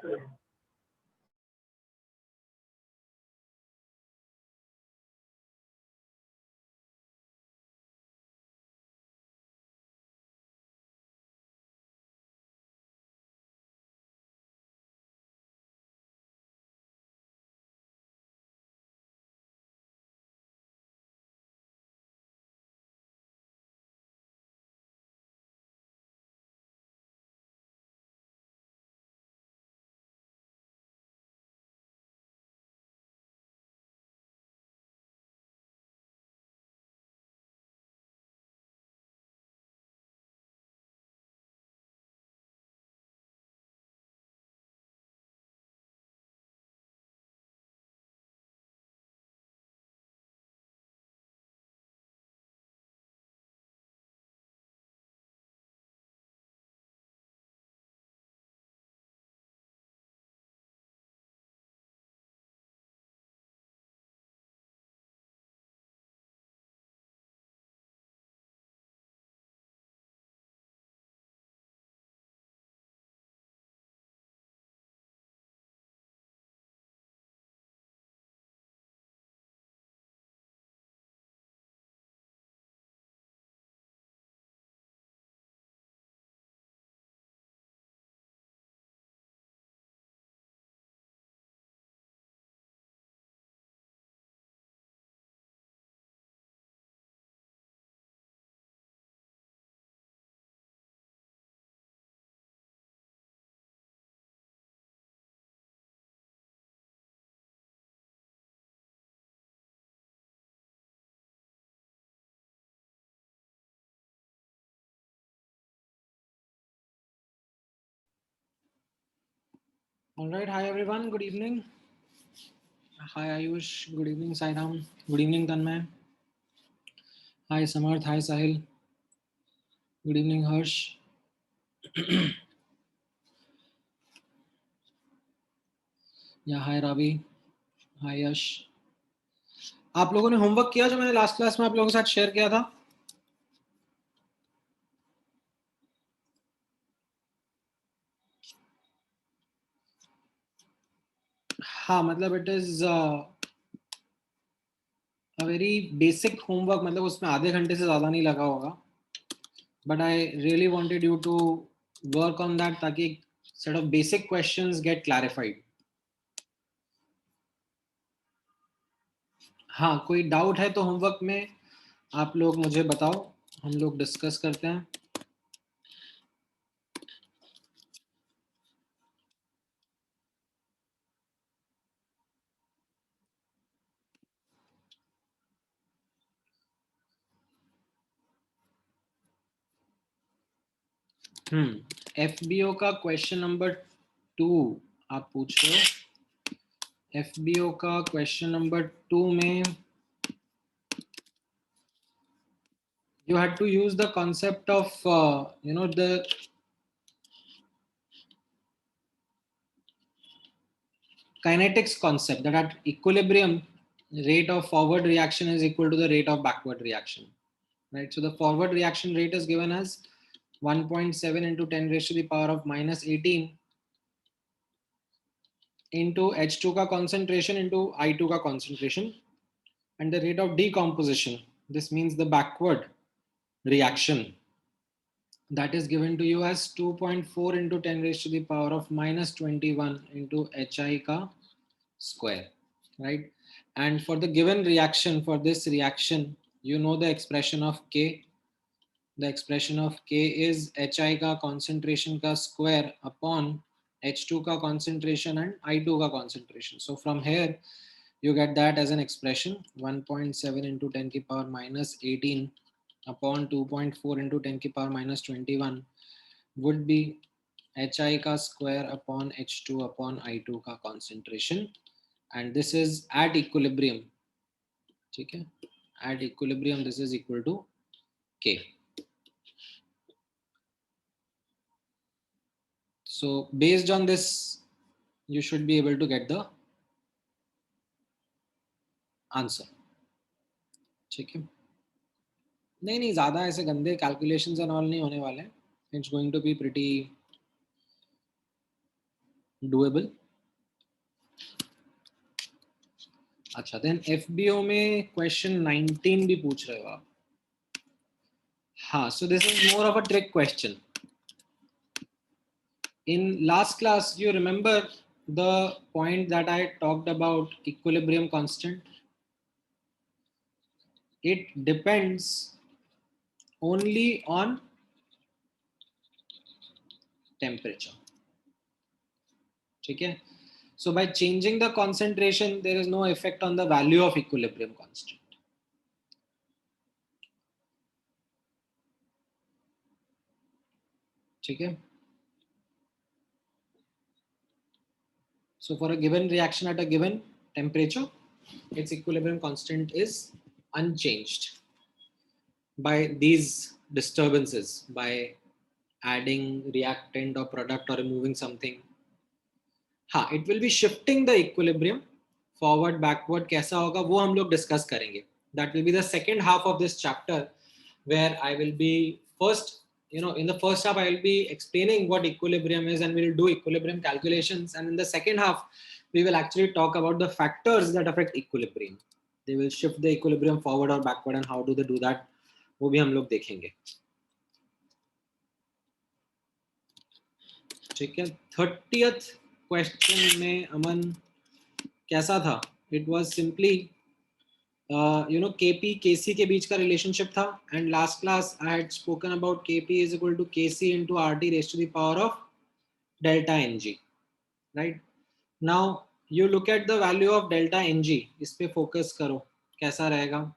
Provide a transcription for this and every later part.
All right. Hi, everyone. Good evening. Hi, Ayush. Good evening, Sairam. Good evening, Tanmay. Hi, Samarth. Hi, Sahil. Good evening, Harsh. या हाय रावी. हाय यश. आप लोगों ने homework किया जो मैंने last class में आप लोगों के साथ शेयर किया था? हाँ, मतलब it is a very basic homework. मतलब उसमें आधे घंटे से ज़्यादा नहीं लगा होगा. But I really wanted you to work on that ताकि set of basic questions get clarified. हाँ, कोई डाउट है तो होमवर्क में आप लोग मुझे बताओ. हम लोग डिस्कस करते हैं. एफबीओ का क्वेश्चन नंबर 2 आप पूछ रहे हो. एफबीओ का क्वेश्चन नंबर 2 में you had to use the concept of the kinetics concept that at equilibrium rate of forward reaction is equal to the rate of backward reaction, right? So the forward reaction rate is given as 1.7 into 10 raised to the power of minus 18 into H2 का concentration into I2 का concentration, and the rate of decomposition, this means the backward reaction, that is given to you as 2.4 into 10 raised to the power of minus 21 into HI ka square, right? And for the given reaction, for this reaction, you know the expression of K. The expression of K is HI ka concentration ka square upon H2 ka concentration and I2 ka concentration. So from here, you get that as an expression 1.7 into 10 ki power minus 18 upon 2.4 into 10 ki power minus 21 would be HI का square upon H2 upon I2 का concentration, and this is at equilibrium. ठीक है, at equilibrium this is equal to K. So based on this you should be able to get the answer. ठीक है, नहीं नहीं ज़्यादा ऐसे गंदे calculations and all नहीं होने वाले. It's going to be pretty doable. अच्छा, देन FBO में क्वेश्चन 19 भी पूछ रहे हो आप। हाँ, so this is more of a trick question. In last class, you remember the point that I talked about equilibrium constant? It depends only on temperature. ठीक है? So by changing the concentration, there is no effect on the value of equilibrium constant. ठीक है? So for a given reaction at a given temperature, its equilibrium constant is unchanged by these disturbances, by adding reactant or product or removing something. हाँ, it will be shifting the equilibrium forward backward. कैसा होगा वो हम लोग discuss करेंगे. That will be the second half of this chapter, where I will be first, in the first half I will be explaining what equilibrium is and we'll do equilibrium calculations, and in the second half we will actually talk about the factors that affect equilibrium. They will shift the equilibrium forward or backward, and how do they do that, वो भी हम लोग देखेंगे. ठीक है. 30th question में अमन कैसा था? It was simply KP KC के बीच का रिलेशनशिप था, and last class I had spoken about KP is equal to KC into RT raise to the power of delta NG. Right now you look at the value of delta NG. इस पे focus करो, कैसा रहेगा.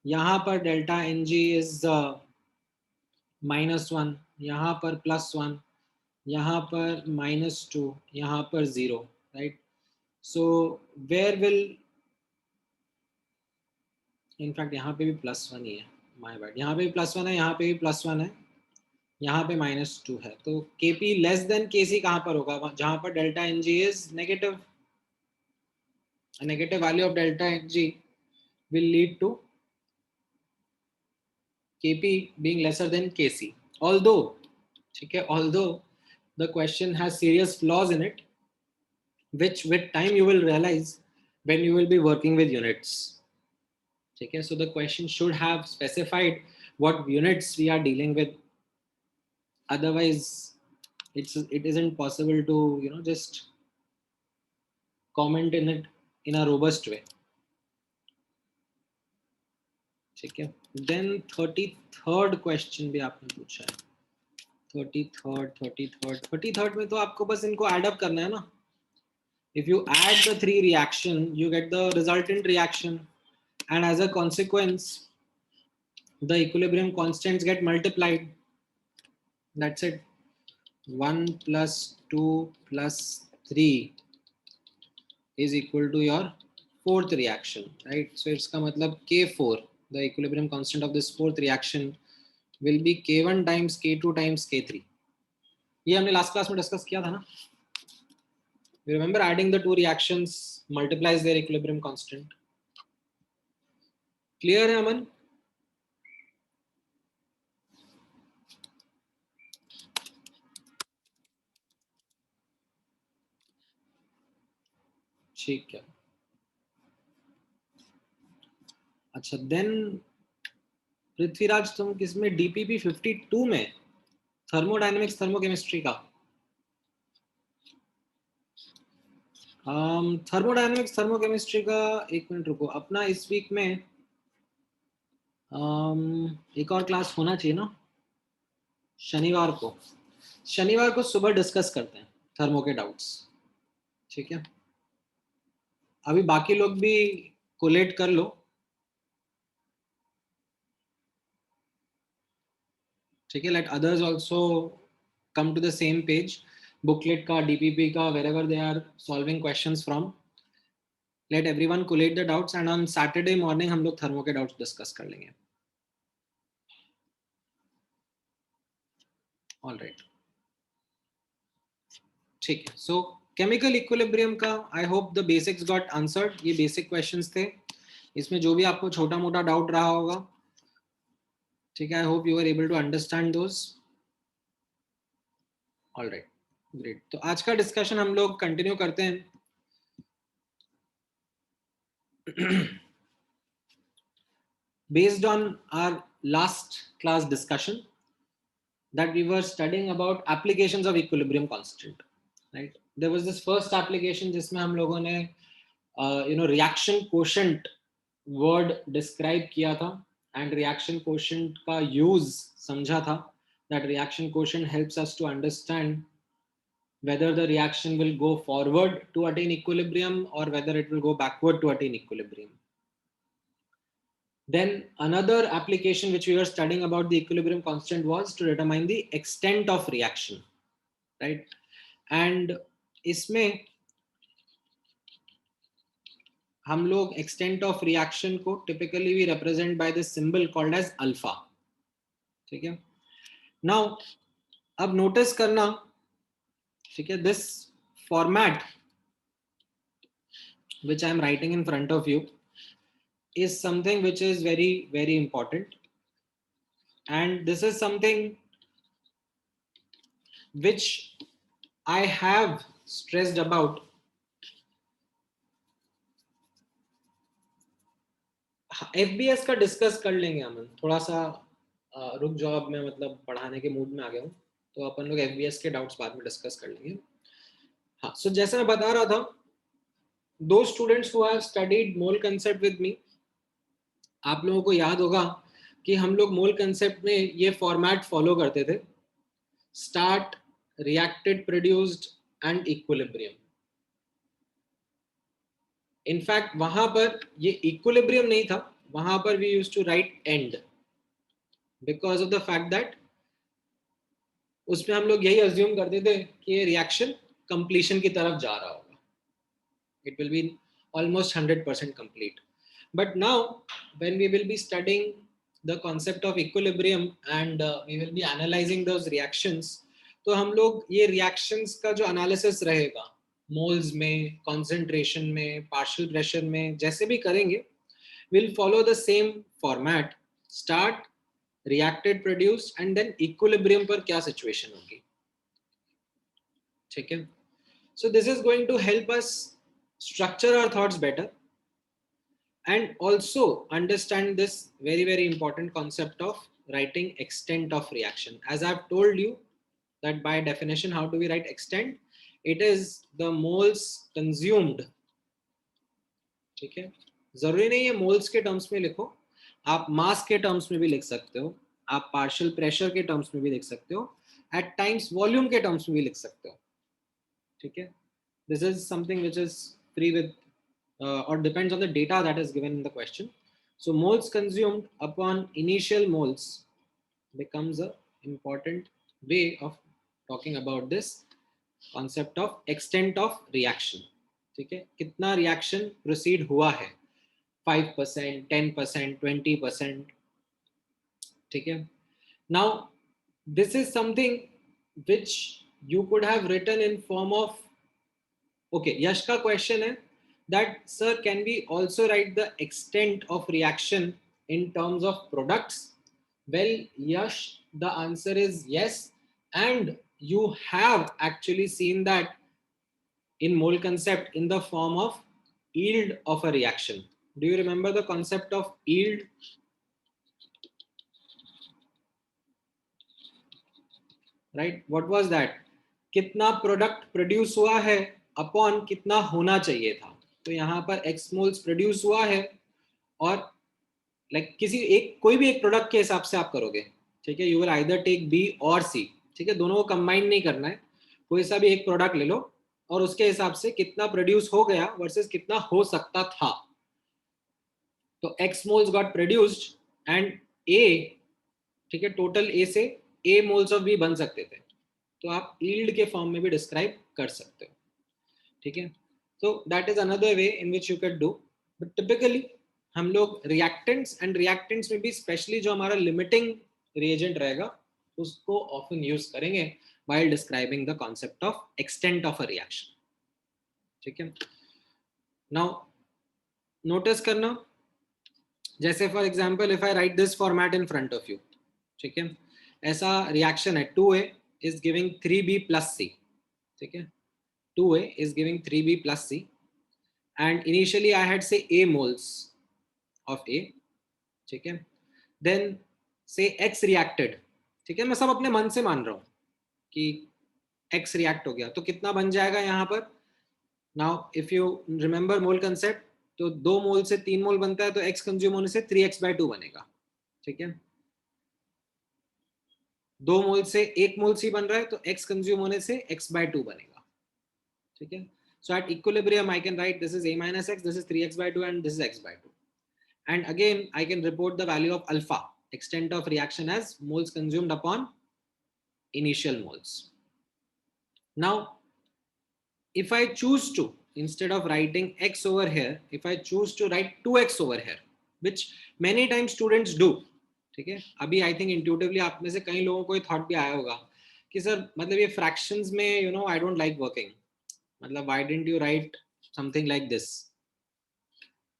यहाँ पर delta NG is -1, यहाँ पर +1, यहाँ पर -2, यहाँ पर 0. Right, so where will, in fact यहाँ पे भी +1 ही है, माय बैड. यहाँ पे भी +1 है, यहाँ पे भी +1 है, यहाँ पे -2 है. तो KP लेस देन KC कहाँ पर होगा? जहाँ पर delta NG is negative. A negative value of delta NG will lead to KP being lesser than KC. Although the question has serious flaws in it, which with time you will realize when you will be working with units. Okay, so the question should have specified what units we are dealing with. Otherwise, it isn't possible to just comment in it in a robust way. ठीक है. Then 33rd question भी आपने पूछा है. 33rd में तो आपको बस इनको ऐड अप करना है ना. If you add the three reaction, you get the resultant reaction, and as a consequence, the equilibrium constants get multiplied. That's it. 1 plus 2 plus 3 is equal to your fourth reaction, right? So it's का मतलब K4, the equilibrium constant of this fourth reaction will be K1 times K2 times K3. ये हमने last class में discuss किया था ना. You remember adding the two reactions multiplies their equilibrium constant. Clear है अमन? ठीक है. अच्छा, देन पृथ्वीराज तुम किसमें? DPP 52 में थर्मोडायनेमिक्स थर्मोकेमिस्ट्री का. थर्मोडायनेमिक्स थर्मोकेमिस्ट्री का 1 मिनट रुको. अपना इस वीक में एक और क्लास होना चाहिए ना, शनिवार को सुबह डिस्कस करते हैं थर्मो के डाउट्स. ठीक है, अभी बाकी लोग भी कोलेट कर लो. ठीक है, let others also come to the same page. Booklet का, DPP का, wherever they are solving questions from, let everyone collate the doubts, and on Saturday morning हम लोग थर्मो के डाउट्स डिस्कस कर लेंगे. ऑल राइट, ठीक है. सो केमिकल इक्विलिब्रियम का I hope the basics got answered. ये बेसिक क्वेश्चंस थे. इसमें जो भी आपको छोटा मोटा डाउट रहा होगा, ठीक है, I hope you are able to understand those. All right, great, तो आज का डिस्कशन हम लोग कंटिन्यू करते हैं. Based on our last class discussion, that we were studying about applications of equilibrium constant, right? There was this first application जिसमें हम लोगों ने reaction quotient word describe किया था and reaction quotient का use समझा था. That reaction quotient helps us to understand whether the reaction will go forward to attain equilibrium or whether it will go backward to attain equilibrium. Then another application which we were studying about the equilibrium constant was to determine the extent of reaction, right? And इसमें हम लोग extent of reaction को typically we represent by this symbol called as alpha. ठीक है? Now अब notice करना, ठीक है, this format which I am writing in front of you is something which is very, very important. And this is something which I have stressed about. FBS का discuss कर लेंगे अमन, थोड़ा सा रुक जाओ, अब मैं मतलब पढ़ाने के मूड में आ गया हूँ, तो अपन लोग FBS के डाउट्स बाद में डिस्कस कर लेंगे. हाँ, सो जैसे मैं बता रहा था, दो students who have studied mole concept with me, आप लोगों को याद होगा कि हम लोग मोल कंसेप्ट में ये फॉर्मेट फॉलो करते थे: start, reacted, produced and equilibrium. In fact वहां पर ये इक्विलिब्रियम नहीं था, वहां पर we used to write and, because of the fact that उसमें हम लोग यही अज्यूम करते थे कि ये रिएक्शन कंप्लीशन की तरफ जा रहा होगा. It will be almost 100% complete. But now when we will be studying the concept of equilibrium and we will be analysing those reactions, तो हम लोग ये रिएक्शंस का जो एनालिसिस रहेगा मोल्स में, कॉन्सेंट्रेशन में, पार्शियल प्रेशर में, जैसे भी करेंगे, will follow the same format: start, reacted, produced and then equilibrium पर क्या सिचुएशन होगी. ठीक है? So this is going to help us structure our thoughts better and also understand this very, very important concept of writing extent of reaction. As I've told you that by definition, how do we write extent? It is the moles consumed. ठीक है? जरूरी नहीं है moles के terms में लिखो, आप मास के टर्म्स में भी लिख सकते हो, आप पार्शियल प्रेशर के टर्म्स में भी लिख सकते हो, एट टाइम्स वॉल्यूम के टर्म्स में भी लिख सकते हो. ठीक है? This is something which is free with or depends on the data that is given in the question. So moles consumed upon initial moles becomes a important way of talking about this concept of extent of reaction. ठीक है? कितना reaction proceed हुआ है, 5%, 10%, 20%. ठीक है? Now this is something which you could have written in form of, okay, यश का question है that, sir, can we also write the extent of reaction in terms of products? Well, Yash, the answer is yes, and you have actually seen that in mole concept in the form of yield of a reaction. Do you remember the concept of yield? Right, what was that? कितना product produce हुआ है upon कितना होना चाहिए था. तो यहाँ पर एक्स मोल्स प्रोड्यूस हुआ है, और लाइक किसी एक, कोई भी एक प्रोडक्ट के हिसाब से आप करोगे. ठीक है? You will either take B और सी. ठीक है? दोनों को कंबाइन नहीं करना है, कोई सा भी एक प्रोडक्ट ले लो और उसके हिसाब से कितना प्रोड्यूस हो गया वर्सेस कितना हो सकता था. तो X moles got produced and a, ठीक है, टोटल ए से ए मोल्स ऑफ बी बन सकते थे, तो आप यील्ड के फॉर्म में भी डिस्क्राइब कर सकते हो. ठीक है? So that is another way in which you could do. But typically हम लोग reactants and reactants में भी स्पेशली जो हमारा limiting reagent रहेगा उसको often use करेंगे while describing the concept of extent of a reaction. ठीक है? Now notice करना, जैसे for example if I write this format in front of you, ठीक है, ऐसा reaction है 2A is giving 3B plus C. ठीक है, 2A is giving 3B plus C, and initially I had say A moles of A, ठीक है, then say X reacted, ठीक है, मैं सब अपने मन से मान रहा हूँ कि X react हो गया, तो कितना बन जाएगा यहाँ पर? Now if you remember mole concept, तो 2 मोल से 3 मोल बनता है, तो X कंज्यूम होने से 3x/2 बनेगा, ठीक है, 2 मोल से 1 मोल सी बन रहा है, तो X कंज्यूम होने से x/2 बनेगा, ठीक है. So at equilibrium I can write this is A minus X, this is 3x/2, and this is x/2. And again I can report the value of alpha, extent of reaction, as moles consumed upon initial moles. Now if I choose to, instead of writing X over here, if I choose to write 2x over here, which many times students do, ठीक है, अभी I think intuitively आप में से कई लोगों को ये थॉट भी आया होगा कि सर मतलब ये फ्रैक्शंस में you know I don't like working, मतलब why didn't you write something like this,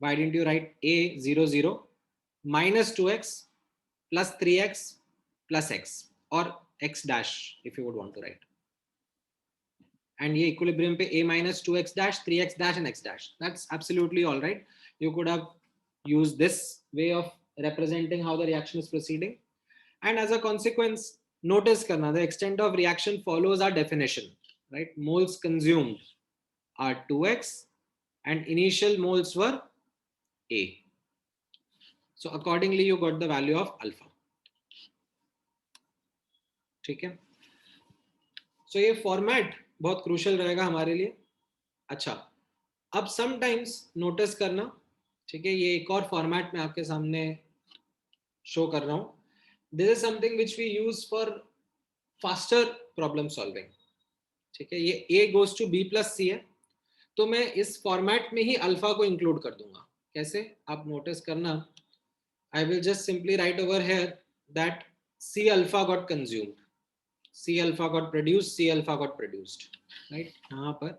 why didn't you write a00 minus 2x plus 3x plus x, or x dash if you would want to write, and ये equilibrium पे a minus 2x dash 3x dash and x dash, that's absolutely all right. You could have used this way of representing how the reaction is proceeding, and as a consequence notice karna, the extent of reaction follows our definition, right? Moles consumed are 2x and initial moles were a, so accordingly you got the value of alpha, ठीक है. So ये format बहुत crucial रहेगा हमारे लिए. अच्छा, अब sometimes notice करना, ठीक है, ये एक और फॉर्मेट में आपके सामने शो कर रहा हूं. This is something which we use for faster problem solving, ठीक है. ये a goes to b plus c है, तो मैं इस फॉर्मेट में ही अल्फा को इंक्लूड कर दूंगा. कैसे, आप नोटिस करना, I will just simply write over here that c alpha got consumed, C alpha got produced, C alpha got produced, right? यहाँ पर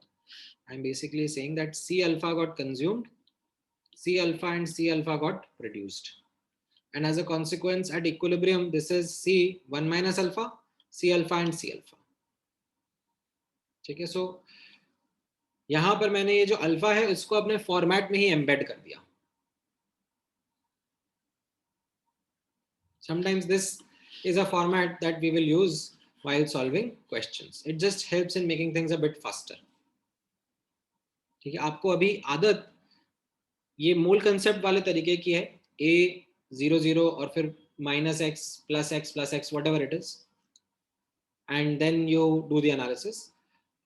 I'm basically saying that C alpha got consumed, C alpha and C alpha got produced, and as a consequence at equilibrium this is C 1 minus alpha, C alpha and C alpha, ठीक है. So यहाँ पर मैंने ये जो alpha है इसको अपने फॉर्मेट में ही एम्बेड कर दिया. Sometimes this is a format that we will use while solving questions. It just helps in making things a bit faster, ठीक है. आपको अभी आदत ये मूल कंसेप्ट वाले तरीके की है, a00 और फिर minus x plus x plus x whatever it is, and then you do the analysis.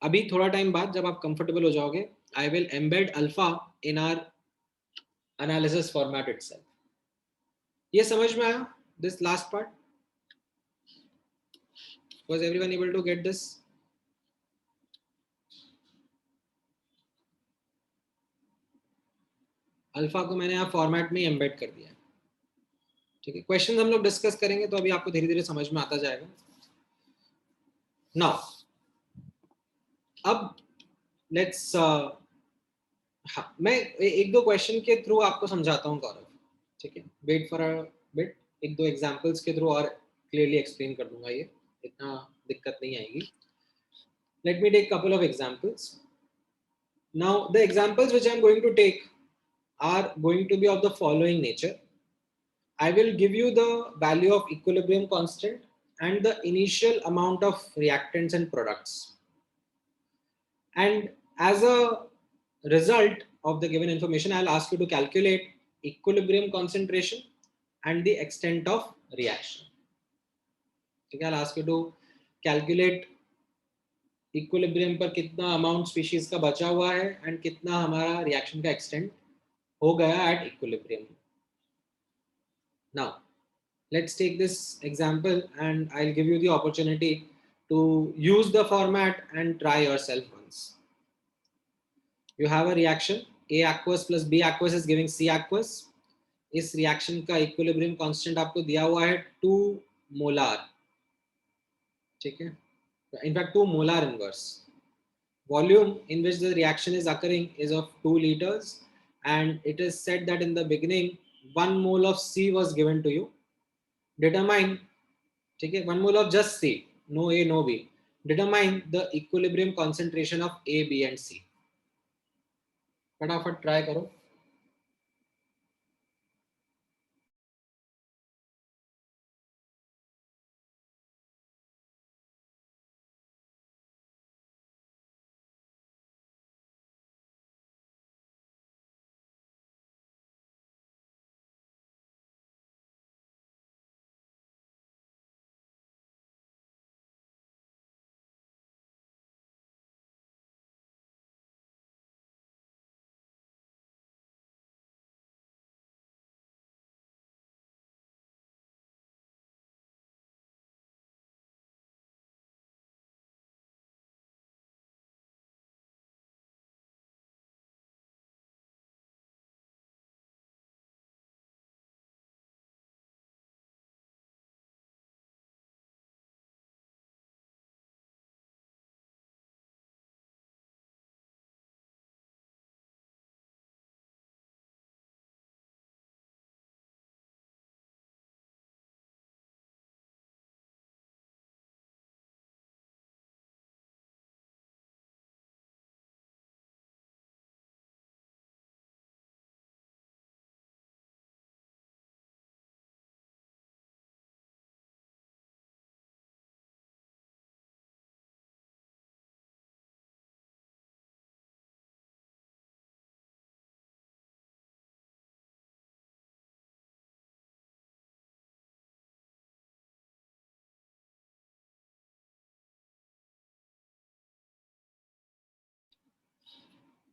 अभी थोड़ा टाइम बाद जब आप कंफर्टेबल हो जाओगे, I will embed alpha in our analysis format itself. ये समझ में आया, this last part? Was everyone able to get this? Alpha को मैंने यहाँ फॉर्मेट में एम्बेड कर दिया है, ठीक है. क्वेश्चन हम लोग डिस्कस करेंगे तो अभी आपको धीरे धीरे समझ में आता जाएगा. नाउ अब लेट्स हाँ, मैं एक दो क्वेश्चन के थ्रू आपको समझाता हूँ गौरव, ठीक है. वेट फॉर अ बिट, एक दो एग्जांपल्स के थ्रू और क्लियरली एक्सप्लेन कर दूंगा, ये इतना दिक्कत नहीं आएगी. Let me take couple of examples. Now the examples which I am going to take are going to be of the following nature. I will give you the value of equilibrium constant and the initial amount of reactants and products. And as a result of the given information, I'll ask you to calculate equilibrium concentration and the extent of reaction. Okay, I'll ask you to calculate equilibrium पर कितना amount species का बचा हुआ है and कितना हमारा reaction का extent हो गया at equilibrium. Now let's take this example and I'll give you the opportunity to use the format and try yourself once. You have a reaction, A aqueous plus B aqueous is giving C aqueous. इस reaction का equilibrium constant आपको दिया हुआ है 2 molar, ठीक है. In fact 2 molar inverse. Volume in which the reaction is occurring is of 2 liters, and it is said that in the beginning 1 mole of C was given to you. Determine, ठीक है, 1 mole of just C, no A no B. Determine the equilibrium concentration of A, B and C. फटाफट try करो.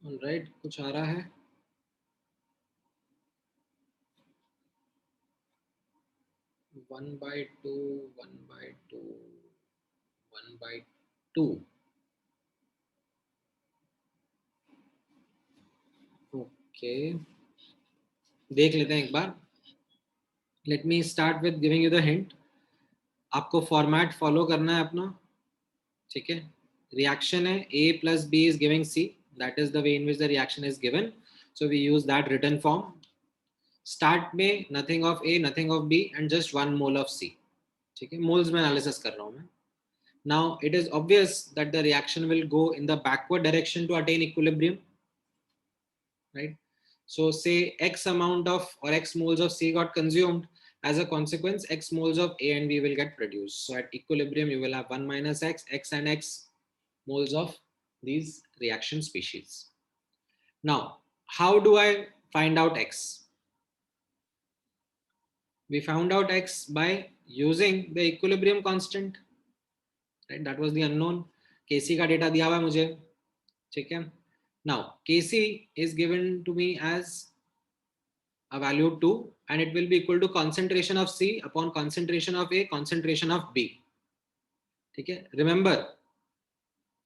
Right, कुछ आ रहा है? 1/2, 1/2, 1/2. Okay, देख लेते हैं एक बार. Let me start with giving you the hint. आपको फॉर्मेट फॉलो करना है अपना. ठीक है, रिएक्शन है A plus B is giving C. That is the way in which the reaction is given. So we use that written form. Start में nothing of A, nothing of B and just 1 mole of C. ठीक है, moles में analysis कर रहा हूँ मैं. Now it is obvious that the reaction will go in the backward direction to attain equilibrium, right? So say X amount of or X moles of C got consumed. As a consequence, X moles of A and B will get produced. So at equilibrium, you will have 1 minus X, X and X moles of these reaction species. Now, how do I find out X? We found out X by using the equilibrium constant, right? That was the unknown. Kc का data दिया हुआ है मुझे, ठीक है? Now, Kc is given to me as a value 2 and it will be equal to concentration of C upon concentration of A, concentration of B. ठीक है? Remember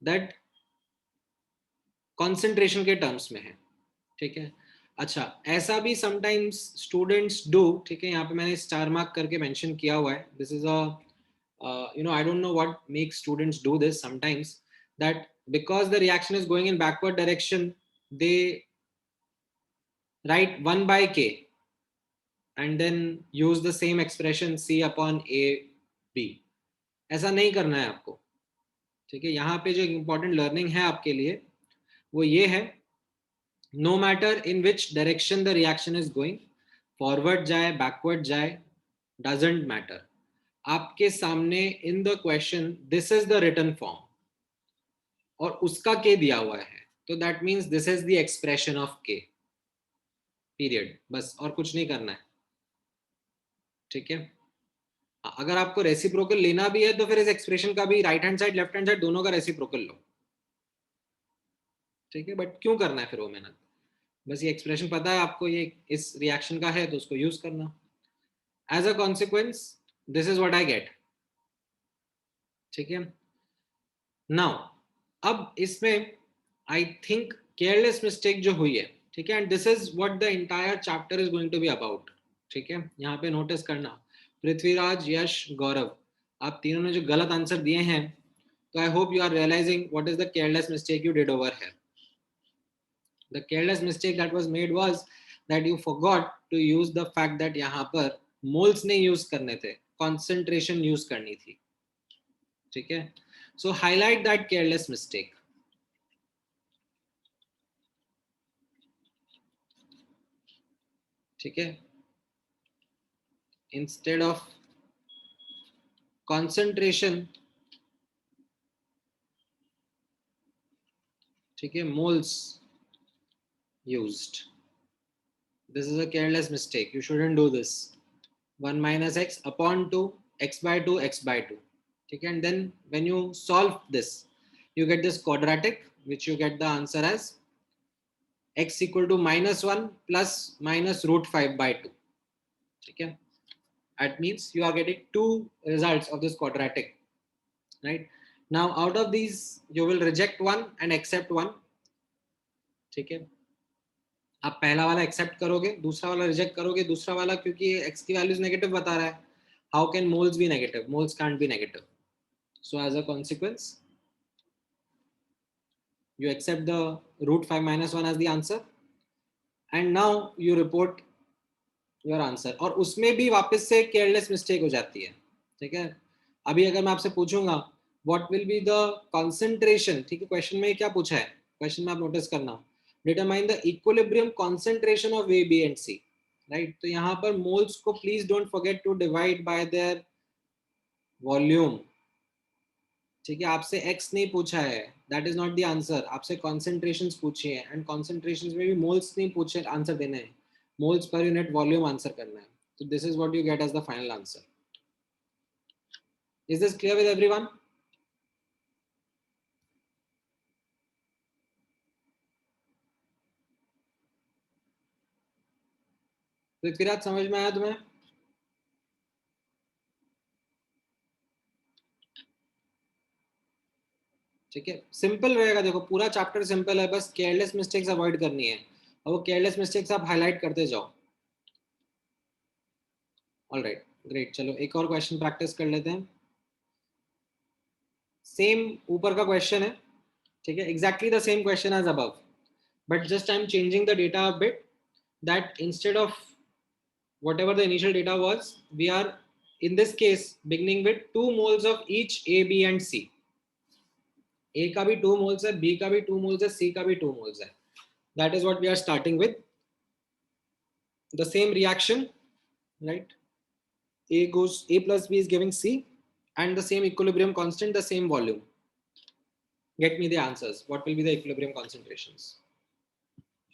that concentration के terms में है. ठीक है? अच्छा, ऐसा भी sometimes students do. ठीक है, यहाँ पे मैंने स्टार मार्क करके मेंशन किया हुआ है. This is a I don't know what makes students do this sometimes, that because the reaction is going in backward direction, they write 1 by K and then use the same expression C upon A B. ऐसा नहीं करना है आपको. ठीक है, यहाँ पे जो important learning है आपके लिए वो ये है, no matter in which direction the reaction is going, forward जाए backward जाए, doesn't matter. आपके सामने in the question this is the written form और उसका K दिया हुआ है, तो that means this is the expression of K, period. बस और कुछ नहीं करना है. ठीक है, अगर आपको रेसिप्रोकल लेना भी है तो फिर इस एक्सप्रेशन का भी right hand side left hand side दोनों का रेसिप्रोकल लो. ठीक है, बट क्यों करना है फिर वो मेहनत? बस ये एक्सप्रेशन पता है आपको, ये इस रिएक्शन का है तो उसको यूज करना. As a consequence this is what I get. ठीक है, नाउ अब इसमें आई थिंक केयरलेस मिस्टेक जो हुई है, ठीक है, and this is what the entire chapter is going to be about. ठीक है, यहाँ पे नोटिस करना, पृथ्वीराज, यश, गौरव, आप तीनों ने जो गलत आंसर दिए हैं, तो I hope you are realising what is the careless mistake you did over here. The careless mistake that was made was that you forgot to use the fact that यहाँ पर moles नहीं use करने थे, concentration use करनी थी. ठीक है, So highlight that careless mistake. ठीक है, instead of concentration, ठीक है, moles used. This is a careless mistake. You shouldn't do this. 1 minus x upon 2, x by 2, x by 2. Okay? And then when you solve this, you get this quadratic, which you get the answer as x equal to minus 1 plus minus root 5 by 2. Okay? That means you are getting two results of this quadratic. Right? Now, out of these, you will reject one and accept one. Okay? आप पहला वाला accept करोगे, दूसरा वाला reject करोगे. दूसरा वाला क्योंकि x की वैल्यूज नेगेटिव बता रहा है, how can moles be negative? Moles can't be negative. So as a consequence you accept the root 5 minus 1 as the answer and now you report your answer. और उसमें भी वापस से केयरलेस मिस्टेक हो जाती है. ठीक है, अभी अगर मैं आपसे पूछूंगा what will be the concentration, ठीक है, क्वेश्चन में क्या पूछा है, क्वेश्चन में आप नोटिस करना, determine the equilibrium concentration of A B and C. Right, तो यहाँ पर मोल्स को please don't forget to divide by their volume. ठीक है, आपसे x नहीं पूछा है, that is not the answer. आपसे कॉन्सेंट्रेशंस पूछे हैं एंड कॉन्सेंट्रेशंस में भी मोल्स नहीं पूछे आंसर देना है, moles per unit volume answer करना है. तो this is what you get as the final answer. Is this clear with everyone? Prithviraj, समझ में आया तुम्हें? ठीक है, सिंपल रहेगा. देखो पूरा चैप्टर सिंपल है, बस केयरलेस मिस्टेक्स अवॉइड करनी है और वो केयरलेस मिस्टेक्स आप हाईलाइट करते जाओ. All right, great. चलो एक और क्वेश्चन प्रैक्टिस कर लेते हैं. सेम ऊपर का क्वेश्चन है, ठीक है, exactly the same question as above, but just I'm changing the data a bit, that instead of whatever the initial data was, we are in this case beginning with 2 moles of each A, B and C. A का भी 2 moles है, B का भी 2 moles है, C का भी 2 moles है. That is what we are starting with. The same reaction, right? A plus B is giving C and the same equilibrium constant, the same volume. Get me the answers. What will be the equilibrium concentrations?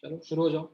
चलो शुरू हो जाओ.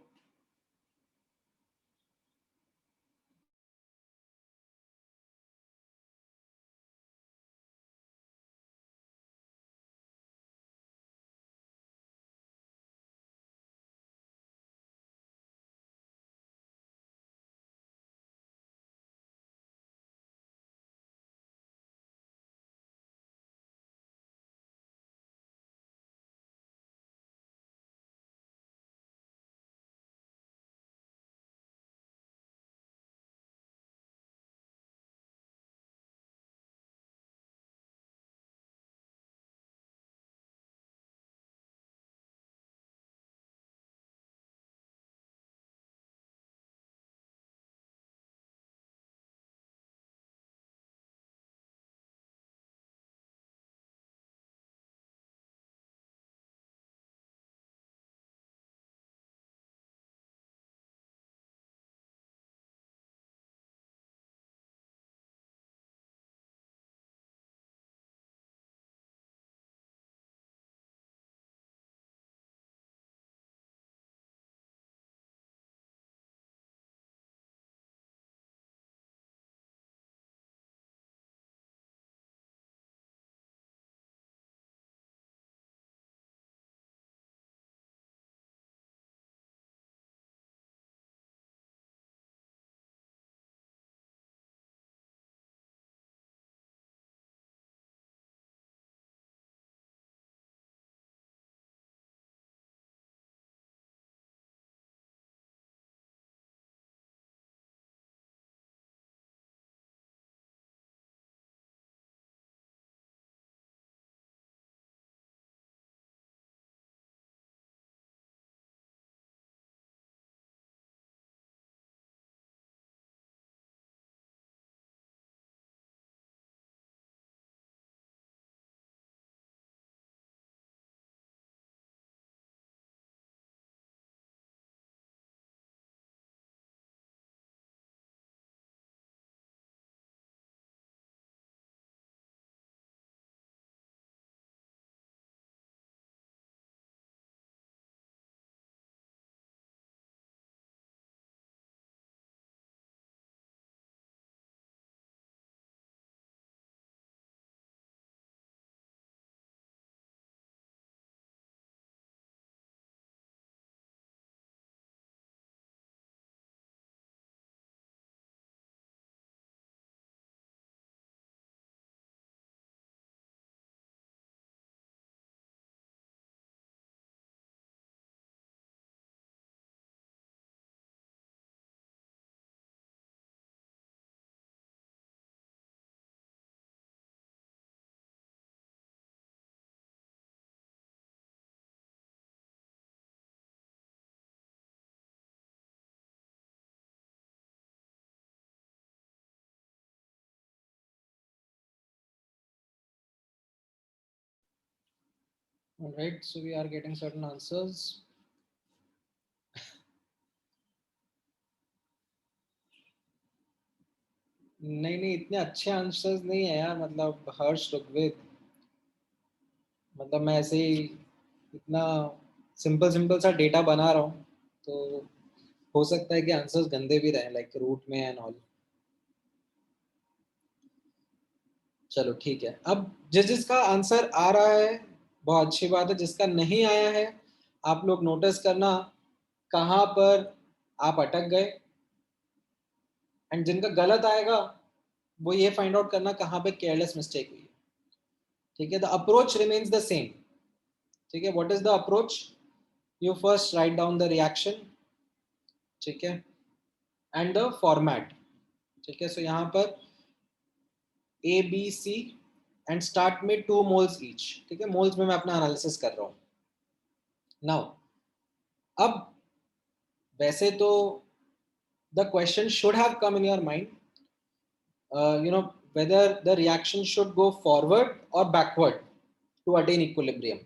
All right, so we are getting certain answers. नहीं इतने अच्छे answers नहीं है यार, मतलब हर्ष ऋग्वेद, मतलब मैं ऐसे ही इतना सिंपल सिंपल सा डेटा बना रहा हूँ, तो हो सकता है कि आंसर्स गंदे भी रहे, लाइक रूट में एंड ऑल। चलो ठीक है, अब जिसका आंसर आ रहा है बहुत अच्छी बात है, जिसका नहीं आया है आप लोग नोटिस करना कहाँ पर आप अटक गए, एंड जिनका गलत आएगा वो ये फाइंड आउट करना कहाँ पे केयरलेस मिस्टेक हुई है। ठीक है, the approach remains the same. ठीक है, what is the approach? You first write down the reaction, ठीक है, एंड द फॉर्मेट। ठीक है, सो यहाँ पर A B C and start में 2 मोल्स ईच। ठीक है, मोल्स में मैं अपना एनालिसिस कर रहा हूँ नाउ। अब वैसे तो the question should have come in your mind, whether the reaction should go forward or backward to attain equilibrium.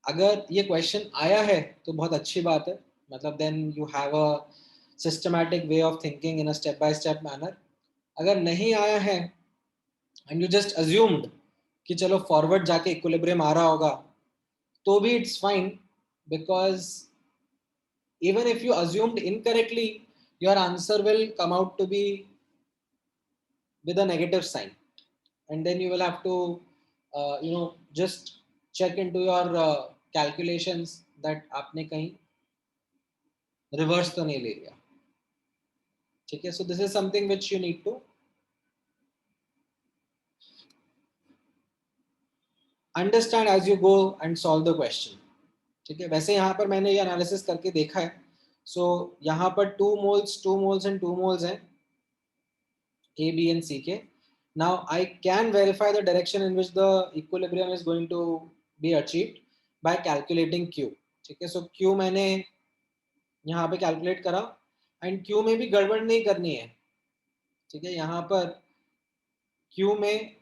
अगर ये क्वेश्चन आया है तो बहुत अच्छी बात है, मतलब then you have a systematic way of thinking in a step by step manner. अगर नहीं आया है एंड यू जस्ट अज्यूम्ड कि चलो फॉरवर्ड जाके इक्विलिब्रियम आ रहा होगा, तो भी it's fine, because even if you assumed incorrectly, your answer will come out to be with a negative sign, and then you will have to just check into your calculations that आपने कहीं reverse तो नहीं ले लिया। ठीक है, so this is something which you need to understand as you go and solve the question। ठीक है, वैसे यहाँ पर मैंने ये एनालिसिस करके देखा है, सो यहाँ पर 2 moles 2 moles and 2 moles हैं A, B and C के। Now I can verify the direction in which the equilibrium is going to be achieved by calculating Q। ठीक है, so Q मैंने यहाँ पे कैलकुलेट करा, एंड Q में भी गड़बड़ नहीं करनी है। ठीक है, यहाँ पर Q में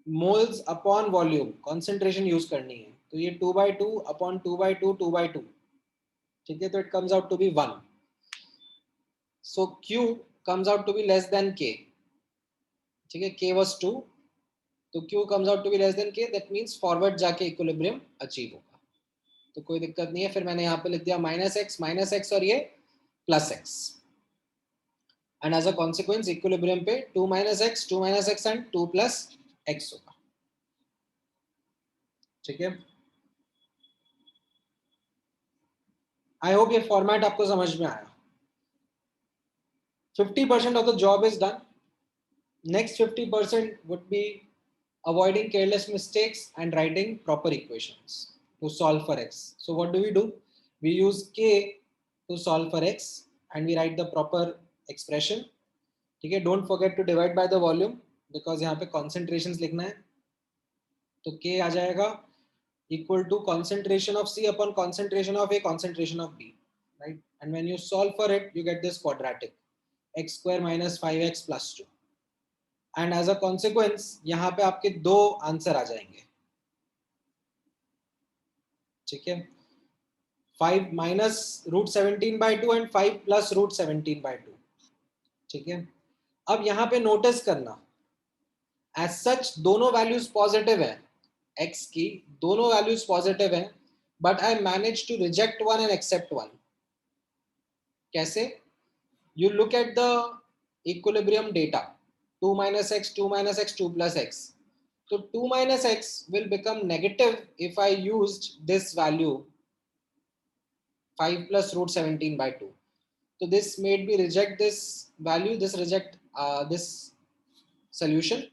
moles upon volume concentration use करनी है, तो ये 2/2 अपॉन 2/2 2/2। ठीक है, तो it comes out to be 1, so Q comes out to be less than K। ठीक है, K वाज 2, तो Q comes out to be less than K, that means forward जाके इक्विलिब्रियम अचीव होगा, तो कोई दिक्कत नहीं है। फिर मैंने यहाँ पे लिख दिया -x और ये +x, and as a consequence equilibrium पे 2 - x एंड 2 + x होगा। ठीक है, आई होप ये फॉर्मेट आपको समझ में आया। 50% of the job is done. Next 50% would be avoiding careless mistakes and writing proper equations to solve for x. So what do? We use k to solve for x and we write the proper expression। ठीक है, don't forget to divide by the volume, because यहाँ पे concentrations लिखना है, तो k आ जाएगा equal to concentration of C upon concentration of A concentration of B, right? And when you solve for it, you get this quadratic x square minus 5x plus 2, and as a consequence यहाँ पे आपके दो answer आ जाएंगे। ठीक है, 5 minus √17/2 and 5 plus √17/2। ठीक है, अब यहाँ पे नोटिस करना एज सच दोनों वैल्यूज पॉजिटिव है, x की दोनों वैल्यूज पॉजिटिव है, but I manage to reject one and accept one. कैसे? You look at the equilibrium data, 2 minus x 2 minus x 2 plus x, so 2 minus x will become negative if I used this value 5 plus √17/2, so this made me reject this value, this reject this solution,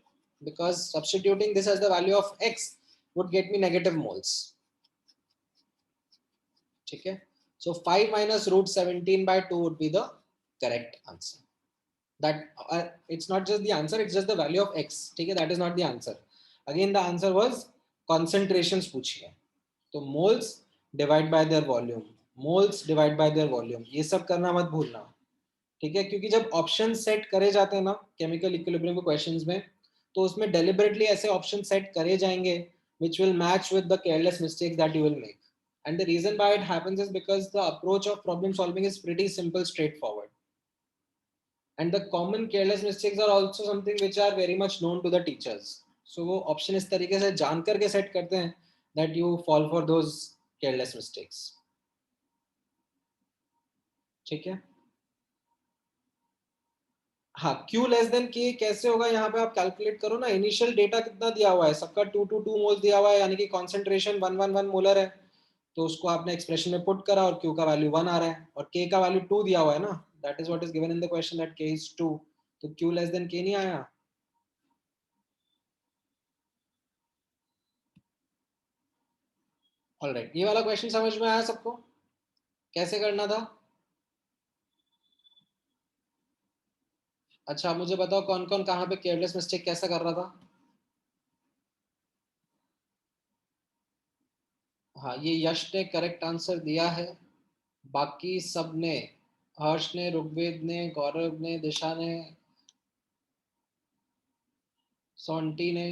because substituting this as the value of x would get me negative moles। ठीक है, so 5 minus √17/2 would be the correct answer। that it's not just the answer, it's just the value of x। ठीक है, that is not the answer। again the answer was concentrations पूछी है, तो moles divide by their volume, moles divide by their volume, ये सब करना मत भूलना। ठीक है, क्योंकि जब ऑप्शन सेट करे जाते हैं ना केमिकल इक्विलिब्रियम के क्वेश्चंस में, तो उसमें deliberately ऐसे ऑप्शन सेट करे जाएंगे which will match with the careless mistakes that you will make. And the reason why it happens is because the approach of problem solving is pretty simple, straightforward. And the common careless mistakes are also something which are very much known to the teachers. So वो option इस तरीके से जान करके set करते हैं that you fall for those careless mistakes. ठीक है? हाँ, Q लेस देन K कैसे होगा? यहाँ पे आप कैलकुलेट करो ना, इनिशियल डेटा कितना दिया हुआ है, सबका 2 मोल्स दिया हुआ है, यानी कि कॉन्सेंट्रेशन 111 मोलर है, तो उसको आपने एक्सप्रेशन में पुट करा और Q का वैल्यू 1 आ रहा है और K का वैल्यू 2 दिया हुआ है ना, that is what is given in the question that K is 2, तो Q लेस देन K नहीं आया। ऑलराइट, ये वाला क्वेश्चन समझ में आया सबको, कैसे करना था? अच्छा, मुझे बताओ कौन कौन कहाँ पे केयरलेस मिस्टेक कैसा कर रहा था? हाँ, ये यश ने करेक्ट आंसर दिया है, बाकी सब ने, हर्ष ने, ऋग्वेद ने, गौरव ने, दिशा ने, सोंटी ने,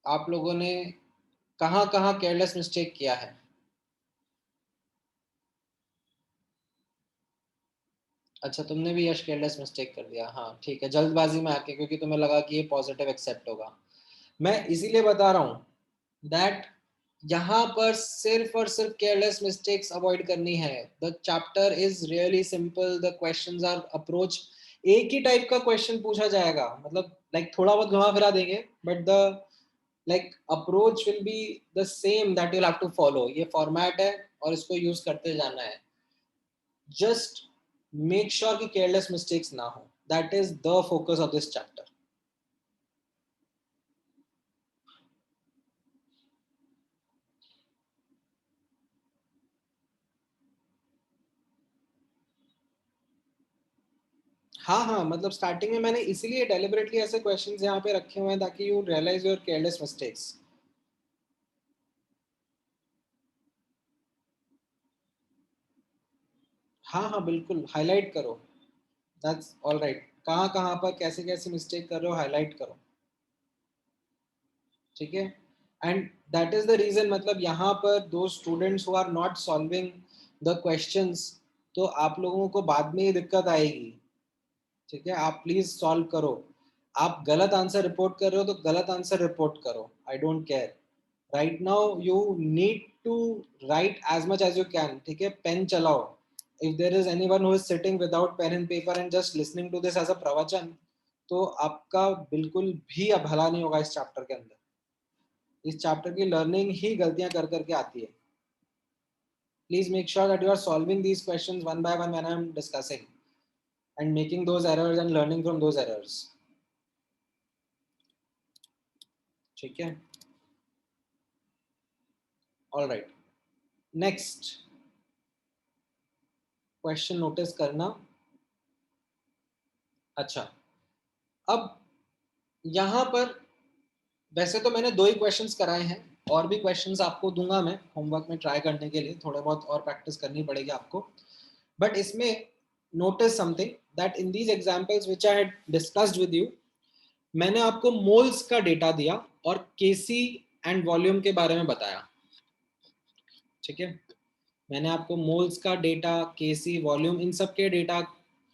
आप लोगों ने कहाँ कहाँ केयरलेस मिस्टेक किया है? अच्छा, तुमने भी यश केयरलेस मिस्टेक कर दिया, हाँ ठीक है, जल्दबाजी में आके, क्योंकि तुम्हें लगा कि ये पॉजिटिव एक्सेप्ट होगा। मैं इसीलिए बता रहा हूँ दैट यहाँ पर सिर्फ और सिर्फ केयरलेस मिस्टेक्स अवॉइड करनी है। The chapter is really simple, the questions are approach, एक ही टाइप का क्वेश्चन पूछा जाएगा, मतलब लाइक थोड़ा बहुत घुमा फिरा देंगे, but the like approach will be the same that you have to follow. ये फॉर्मेट है और इसको यूज करते जाना है। जस्ट मेक श्योर कि केयरलेस मिस्टेक्स ना हो, that is the focus of this chapter. हाँ हाँ, मतलब स्टार्टिंग में मैंने इसीलिए डेलिबरेटली ऐसे क्वेश्चंस यहाँ पे रखे हुए हैं ताकि you realise your careless mistakes. हाँ हाँ, बिल्कुल हाईलाइट करो, दैट्स ऑल राइट, कहाँ कहाँ पर कैसे कैसे मिस्टेक कर रहे हो हाईलाइट करो, ठीक है। And that is the reason, मतलब यहाँ पर दो students who are not solving the questions, तो आप लोगों को बाद में ये दिक्कत आएगी, ठीक है। आप प्लीज सॉल्व करो, आप गलत आंसर रिपोर्ट कर रहे हो तो गलत आंसर रिपोर्ट करो, I don't care. Right now you need to write as much as you can, ठीक है, पेन चलाओ। If there is anyone who is sitting without pen and paper and just listening to this as a प्रवचन, तो आपका बिल्कुल भी अब भला नहीं होगा इस चैप्टर के अंदर। इस चैप्टर की लर्निंग ही गलतियां कर करके आती है। Please make sure that you are solving these questions one by one when I am discussing and making those errors and learning from those errors, ठीक है। All right, next question notice करना। अच्छा, अब यहाँ पर वैसे तो मैंने दो ही क्वेश्चंस कराए हैं, और भी क्वेश्चंस आपको दूंगा मैं होमवर्क में ट्राई करने के लिए, थोड़े बहुत और प्रैक्टिस करनी पड़ेगी आपको। बट इसमें notice something that in these examples which I had discussed with you, मैंने आपको मोल्स का डेटा दिया और केसी एंड वॉल्यूम के बारे में बताया, ठीक है। मैंने आपको मोल्स का डेटा, केसी, वॉल्यूम, इन सब के डेटा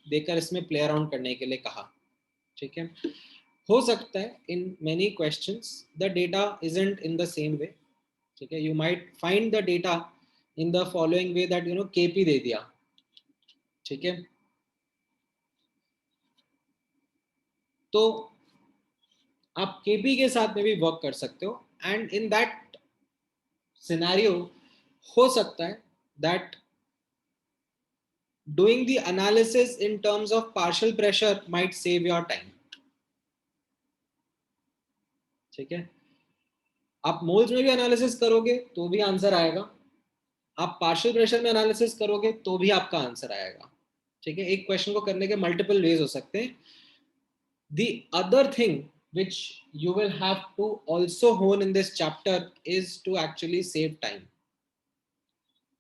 देकर इसमें प्ले अराउंड करने के लिए कहा, ठीक है। हो सकता है in many questions the data isn't in the same way, ठीक है। You might find the data in the following way that you know KP दे दिया, ठीक है। तो आप केपी के साथ में भी वर्क कर सकते हो, एंड इन दैट सिनेरियो हो सकता है that doing the analysis in terms of partial pressure might save your time, ठीक है। आप मोल्स में भी एनालिसिस करोगे तो भी आंसर आएगा, आप पार्शियल प्रेशर में एनालिसिस करोगे तो भी आपका आंसर आएगा, ठीक है। एक क्वेश्चन को करने के मल्टीपल वेज हो सकते हैं। The other thing which you will have to also hone in this chapter is to actually save time.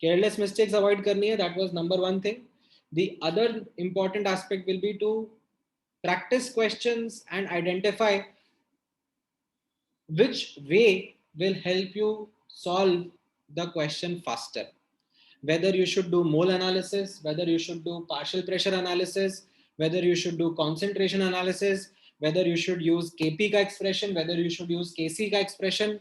Careless mistakes avoid करनी है, that was number one thing. The other important aspect will be to Practice questions and identify which way will help you solve the question faster. Whether you should do mole analysis, whether you should do partial pressure analysis, whether you should do concentration analysis, whether you should use KP का expression, whether you should use KC का expression,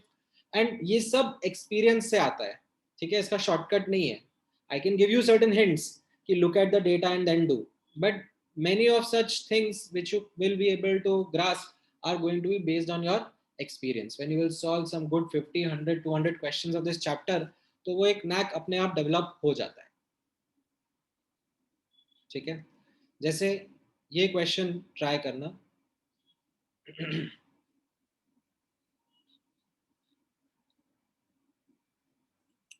and ये सब experience से आता है. ठीक है, इसका shortcut नहीं है. I can give you certain hints कि look at the data and then do, but many of such things which you will be able to grasp are going to be based on your experience. When you will solve some good 50, 100, 200 questions of this chapter, तो वो एक NAAC अपने आप develop हो जाता है. ठीक है, जैसे ये क्वेश्चन ट्राई करना.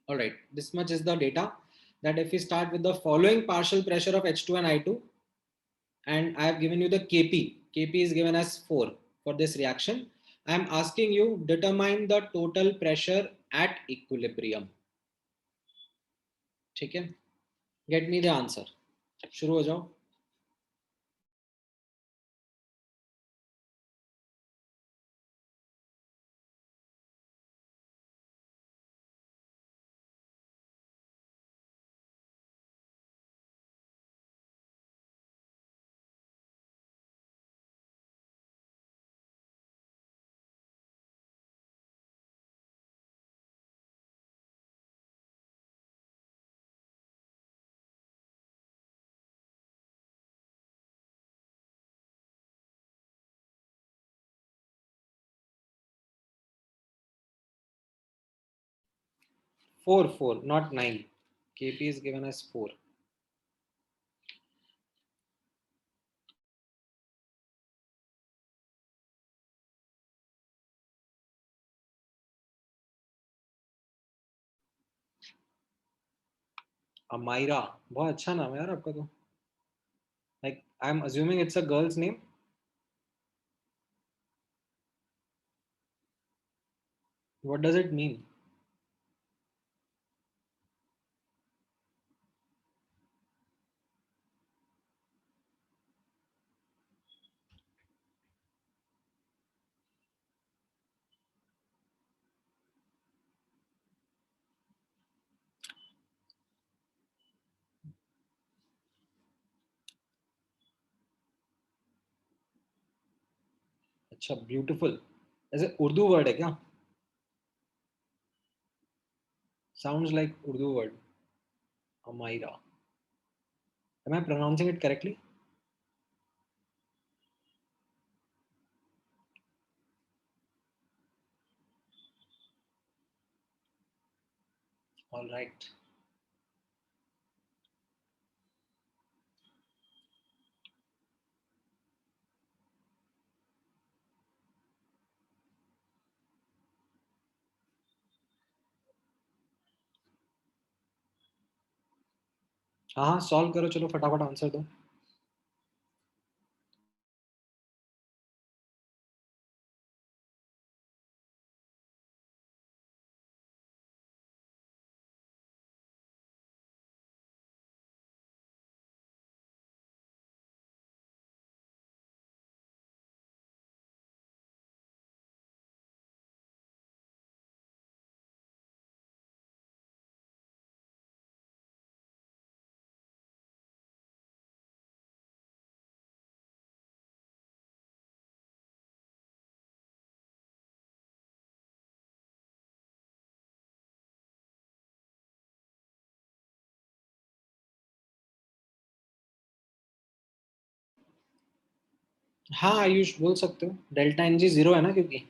All right, this much is the data, that if we start with the following partial pressure of H2 and I2, and I have given you the Kp. Kp is given as 4 for this reaction. I am asking you determine the total pressure at equilibrium. ठीक है, get me the answer. शुरू हो जाओ. Four, not 9. Kp is given as 4. Amayra, बहुत अच्छा नाम है यार आपका तो. Like, I'm assuming it's a girl's name. What does it mean? अच्छा, ब्यूटीफुल ऐसे उर्दू वर्ड है क्या? Sounds like Urdu word. Amaira. Am I pronouncing it correctly? All right. हाँ हाँ, सॉल्व करो, चलो फटाफट आंसर दो. हाँ आयुष बोल सकते हो, डेल्टा एन जी 0 है ना क्योंकि.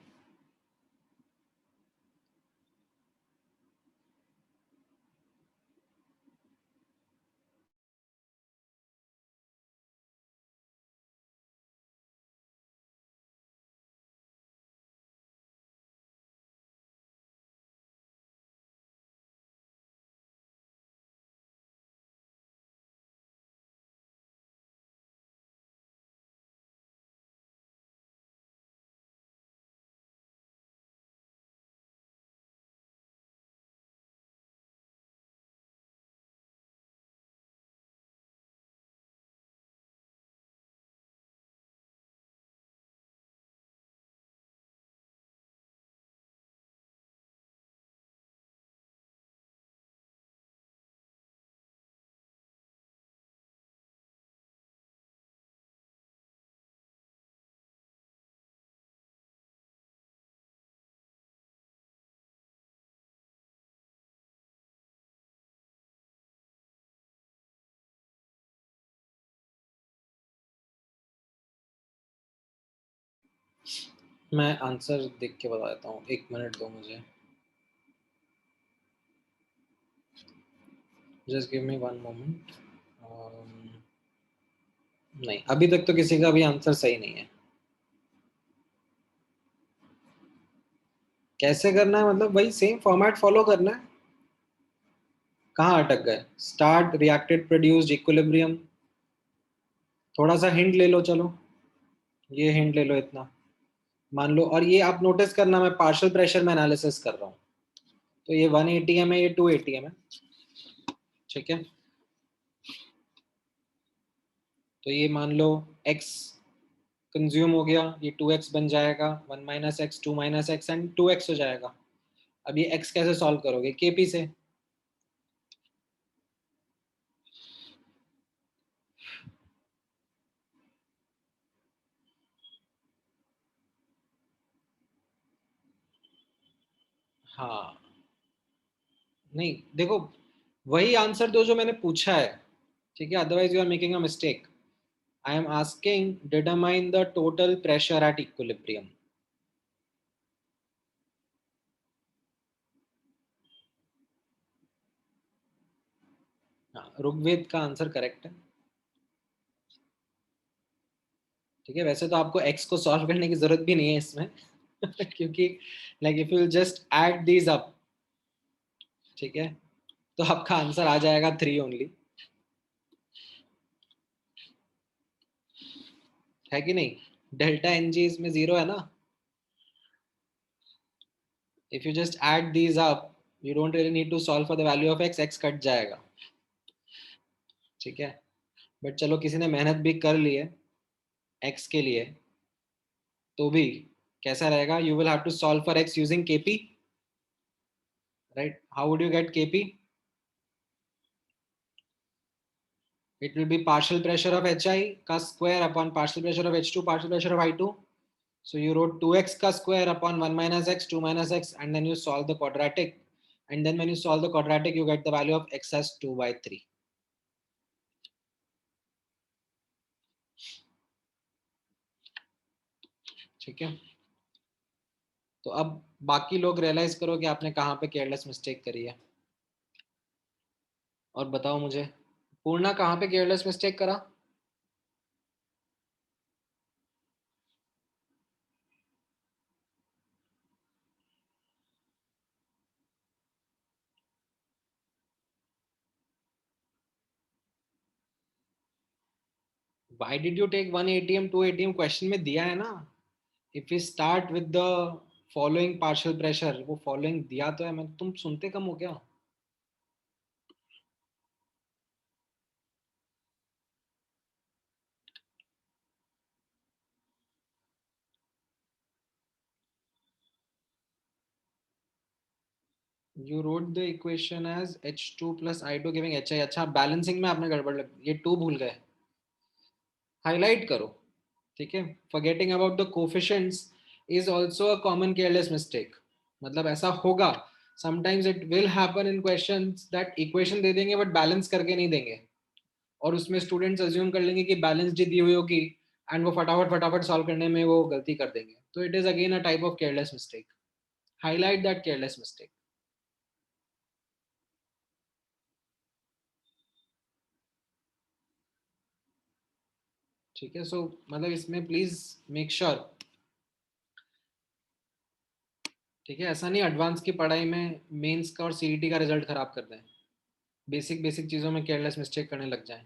मैं आंसर देख के बता देता हूँ, 1 मिनट दो मुझे, जस्ट गिव मी 1 मोमेंट। नहीं, अभी तक तो किसी का भी आंसर सही नहीं है। कैसे करना है, मतलब वही सेम फॉर्मेट फॉलो करना है। कहाँ अटक गए? Start, reacted, produced, equilibrium. थोड़ा सा हिंट ले लो, चलो ये हिंट ले लो इतना, मान लो। और ये आप नोटिस करना, मैं पार्शियल प्रेशर में एनालिसिस कर रहा हूँ, तो ये 1 atm है, ये 2 atm है, ठीक है। तो ये मान लो x कंज्यूम हो गया, ये 2x बन जाएगा, 1 minus x, 2 minus x and 2x हो जाएगा। अब ये x कैसे सॉल्व करोगे? kp से। हाँ, नहीं देखो, वही आंसर दो जो मैंने पूछा है, ठीक है, otherwise you are making a mistake. I am asking determine the total pressure at equilibrium. हाँ, ऋग्वेद का आंसर करेक्ट है, ठीक है। वैसे तो आपको एक्स को सॉल्व करने की जरूरत भी नहीं है इसमें क्योंकि like if you just add these up, ठीक है, तो आपका आंसर आ जाएगा 3 ओनली, है कि नहीं? डेल्टा एन जी इसमें 0 है ना। If you just add these up, you don't really need to solve for the value of x, x cut जाएगा, ठीक है। बट चलो, किसी ने मेहनत भी कर ली है एक्स के लिए, तो भी कैसा रहेगा? You will have to solve for x using KP, right? How would you get KP? It will be partial pressure of HI का square upon partial pressure of H2, partial pressure of I2. So you wrote 2x का square upon 1 minus x, 2 minus x, and then you solve the quadratic. And then when you solve the quadratic, you get the value of x as 2 by 3. ठीक है। तो अब बाकी लोग realise करो कि आपने कहाँ पे केयरलेस मिस्टेक करी है, और बताओ मुझे, पूर्णा कहाँ पे केयरलेस मिस्टेक करा? Why did you take 1 ATM, 2 ATM? Question में दिया है ना, if you start with the following partial pressure, वो फॉलोइंग दिया तो है। मैं, तुम सुनते कम हो क्या? You wrote the equation as H2 plus I2 giving HI। अच्छा, बैलेंसिंग में आपने गड़बड़ लग, ये 2 भूल गए, हाईलाइट करो, ठीक है। Forgetting about the coefficients is also a common careless mistake. मतलब ऐसा होगा, sometimes it will happen in questions that equation दे देंगे बट बैलेंस करके नहीं देंगे, और उसमें स्टूडेंट्स अज्यूम कर लेंगे कि बैलेंस दी हुई होगी, एंड वो फटाफट फटाफट सॉल्व करने में वो गलती कर देंगे। तो it is again a type of careless mistake. Highlight that careless mistake, ठीक है। सो मतलब इसमें प्लीज मेक श्योर, ठीक है, ऐसा नहीं एडवांस की पढ़ाई में मेंस का और सीईटी का रिजल्ट खराब कर दें, बेसिक बेसिक चीजों में केयरलेस मिस्टेक करने लग जाएं।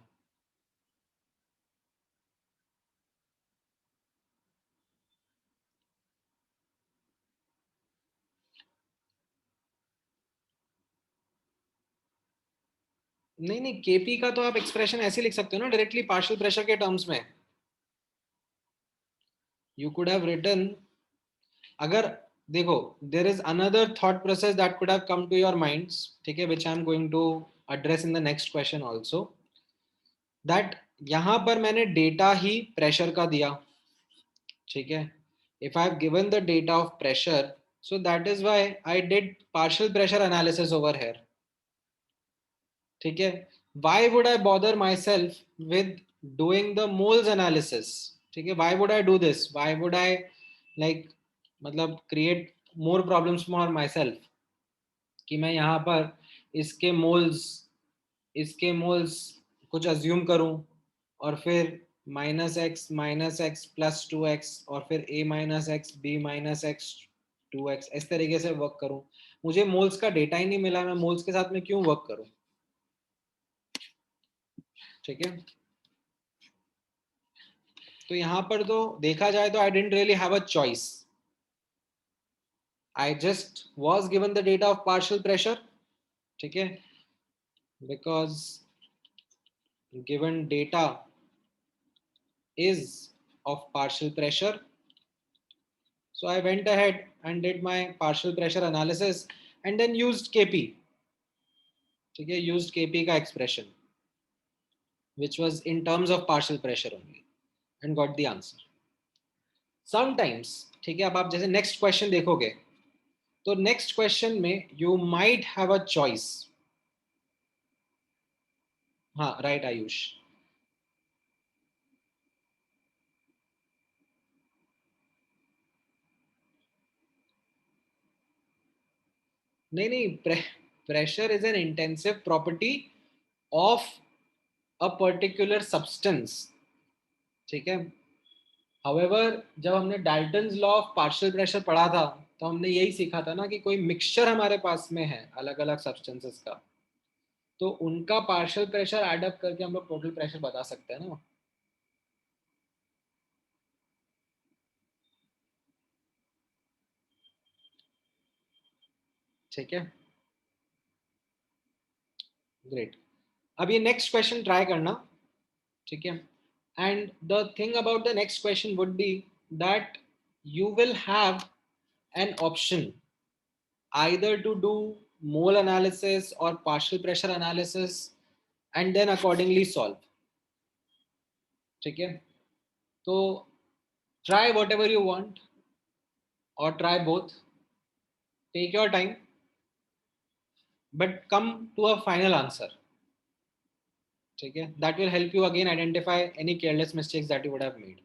नहीं नहीं, केपी का तो आप एक्सप्रेशन ऐसे लिख सकते हो ना, डायरेक्टली पार्शियल प्रेशर के टर्म्स में। यू कुड हैव रिटन, अगर देखो, there is another thought process that could have come to your minds, ठीक है, which I am going to address in the next question also, that यहां पर मैंने data ही pressure का दिया, ठीक है। if I have given the data of pressure, so that is why I did partial pressure analysis over here, ठीक है। why would I bother myself with doing the moles analysis, ठीक है? why would I do this? why would I like मतलब create more problems for my self, कि मैं यहाँ पर इसके मोल्स इसके मोल्स कुछ अज्यूम करूं, और फिर माइनस एक्स प्लस 2x, और फिर a minus x b minus x 2x, इस तरीके से वर्क करूं। मुझे मोल्स का डेटा ही नहीं मिला, मैं मोल्स के साथ में क्यों वर्क करूं? ठीक है, तो यहाँ पर तो देखा जाए तो I didn't really have a choice, I just was given the data of partial pressure. ठीक है, because given data is of partial pressure. So I went ahead and did my partial pressure analysis and then used Kp. ठीक है, used Kp का expression which was in terms of partial pressure only and got the answer. Sometimes, ठीक है, अब आप जैसे next question देखोगे तो next question में you might have a choice. हाँ, right आयुष। नहीं नहीं, pressure is an intensive property of a particular substance। ठीक है, हाउएवर जब हमने Dalton's law of partial pressure पढ़ा था तो हमने यही सीखा था ना कि कोई मिक्सचर हमारे पास में है अलग अलग सब्सटेंसेस का, तो उनका पार्शियल प्रेशर एड अप करके हम लोग टोटल प्रेशर बता सकते हैं ना। ठीक है, ग्रेट। अब ये नेक्स्ट क्वेश्चन ट्राई करना। ठीक है, and the thing about the next question would be that you will have an option either to do mole analysis or partial pressure analysis and then accordingly solve। ठीक है, तो try whatever you want or try both, take your time, but come to a final answer। ठीक है, that will help you again identify any careless mistakes that you would have made।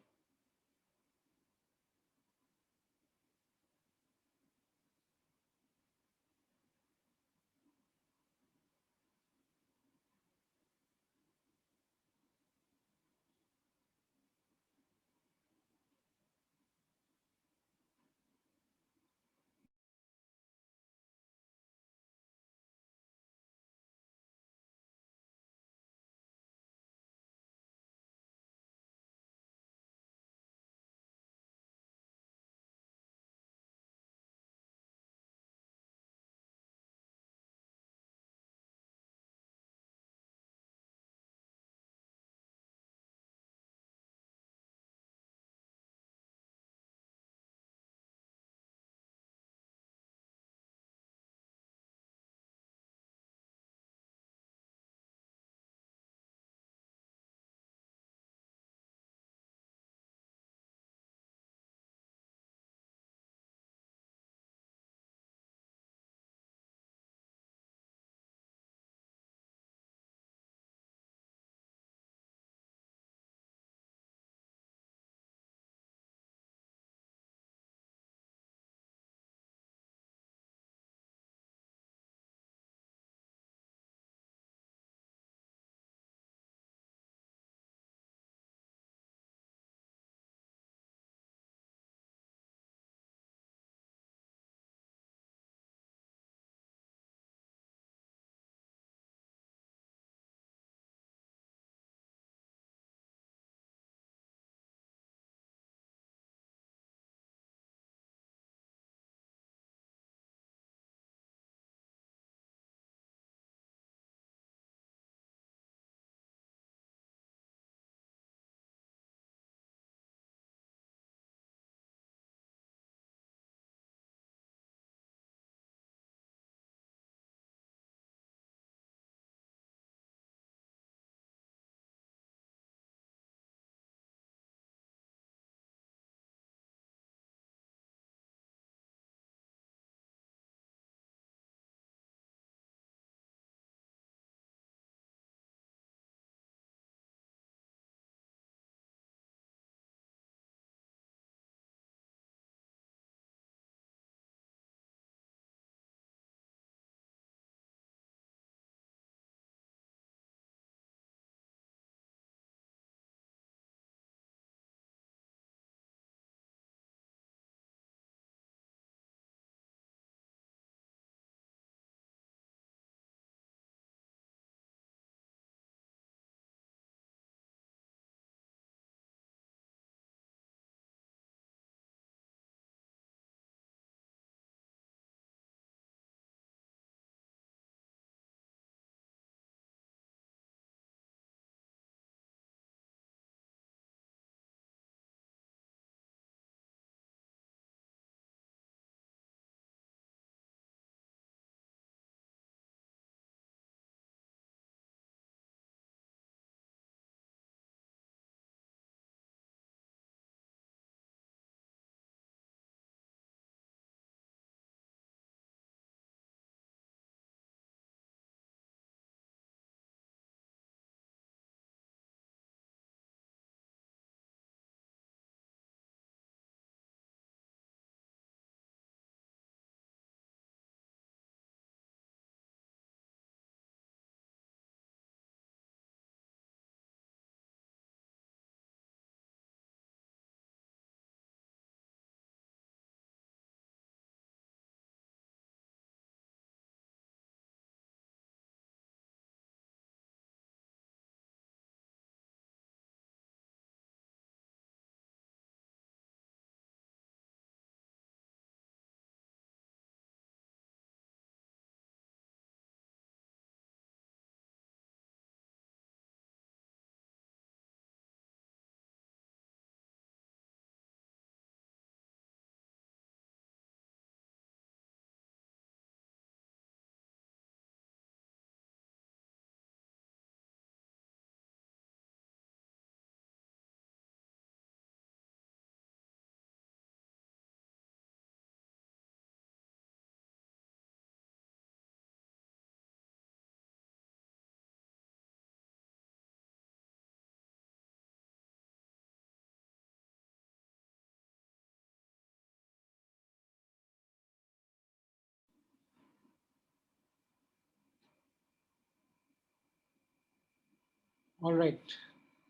Alright,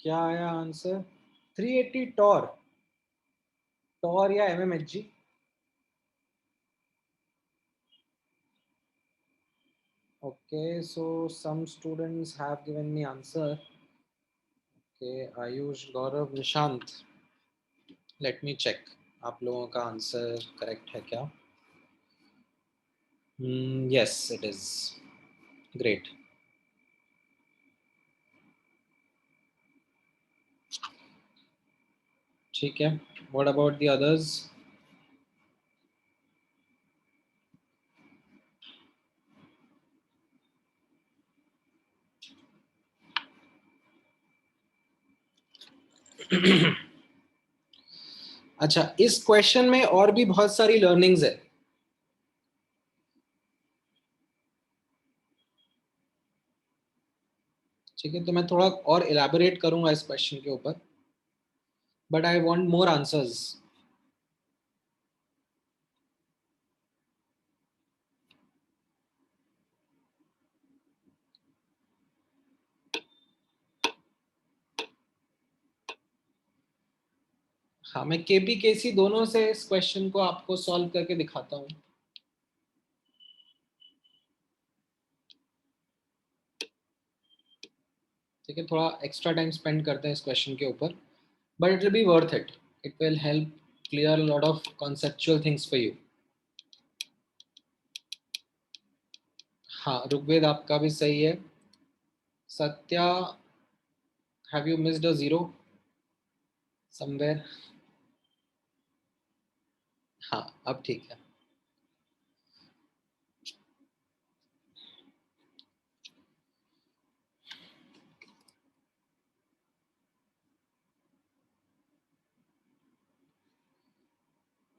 क्या आया answer? 380 Tor, Tor या mmHg? Okay, so some students have given me answer. Okay, Ayush, Gaurav, Nishant. Let me check. आप लोगों का answer correct है क्या? Yes, it is. Great. ठीक है. What about the others? अच्छा, इस क्वेश्चन में और भी बहुत सारी लर्निंग्स है. ठीक है, तो मैं थोड़ा और इलैबोरेट करूंगा इस क्वेश्चन के ऊपर, but I want more answers. हाँ, मैं केपी केसी दोनों से इस क्वेश्चन को आपको सॉल्व करके दिखाता हूँ. ठीक है, थोड़ा एक्स्ट्रा टाइम स्पेंड करते हैं इस क्वेश्चन के ऊपर, but it will B worth it. It will help clear lot of conceptual things for you. हाँ, ऋग्वेद आपका भी सही है. Satya, have you missed a zero somewhere? हाँ, अब ठीक है.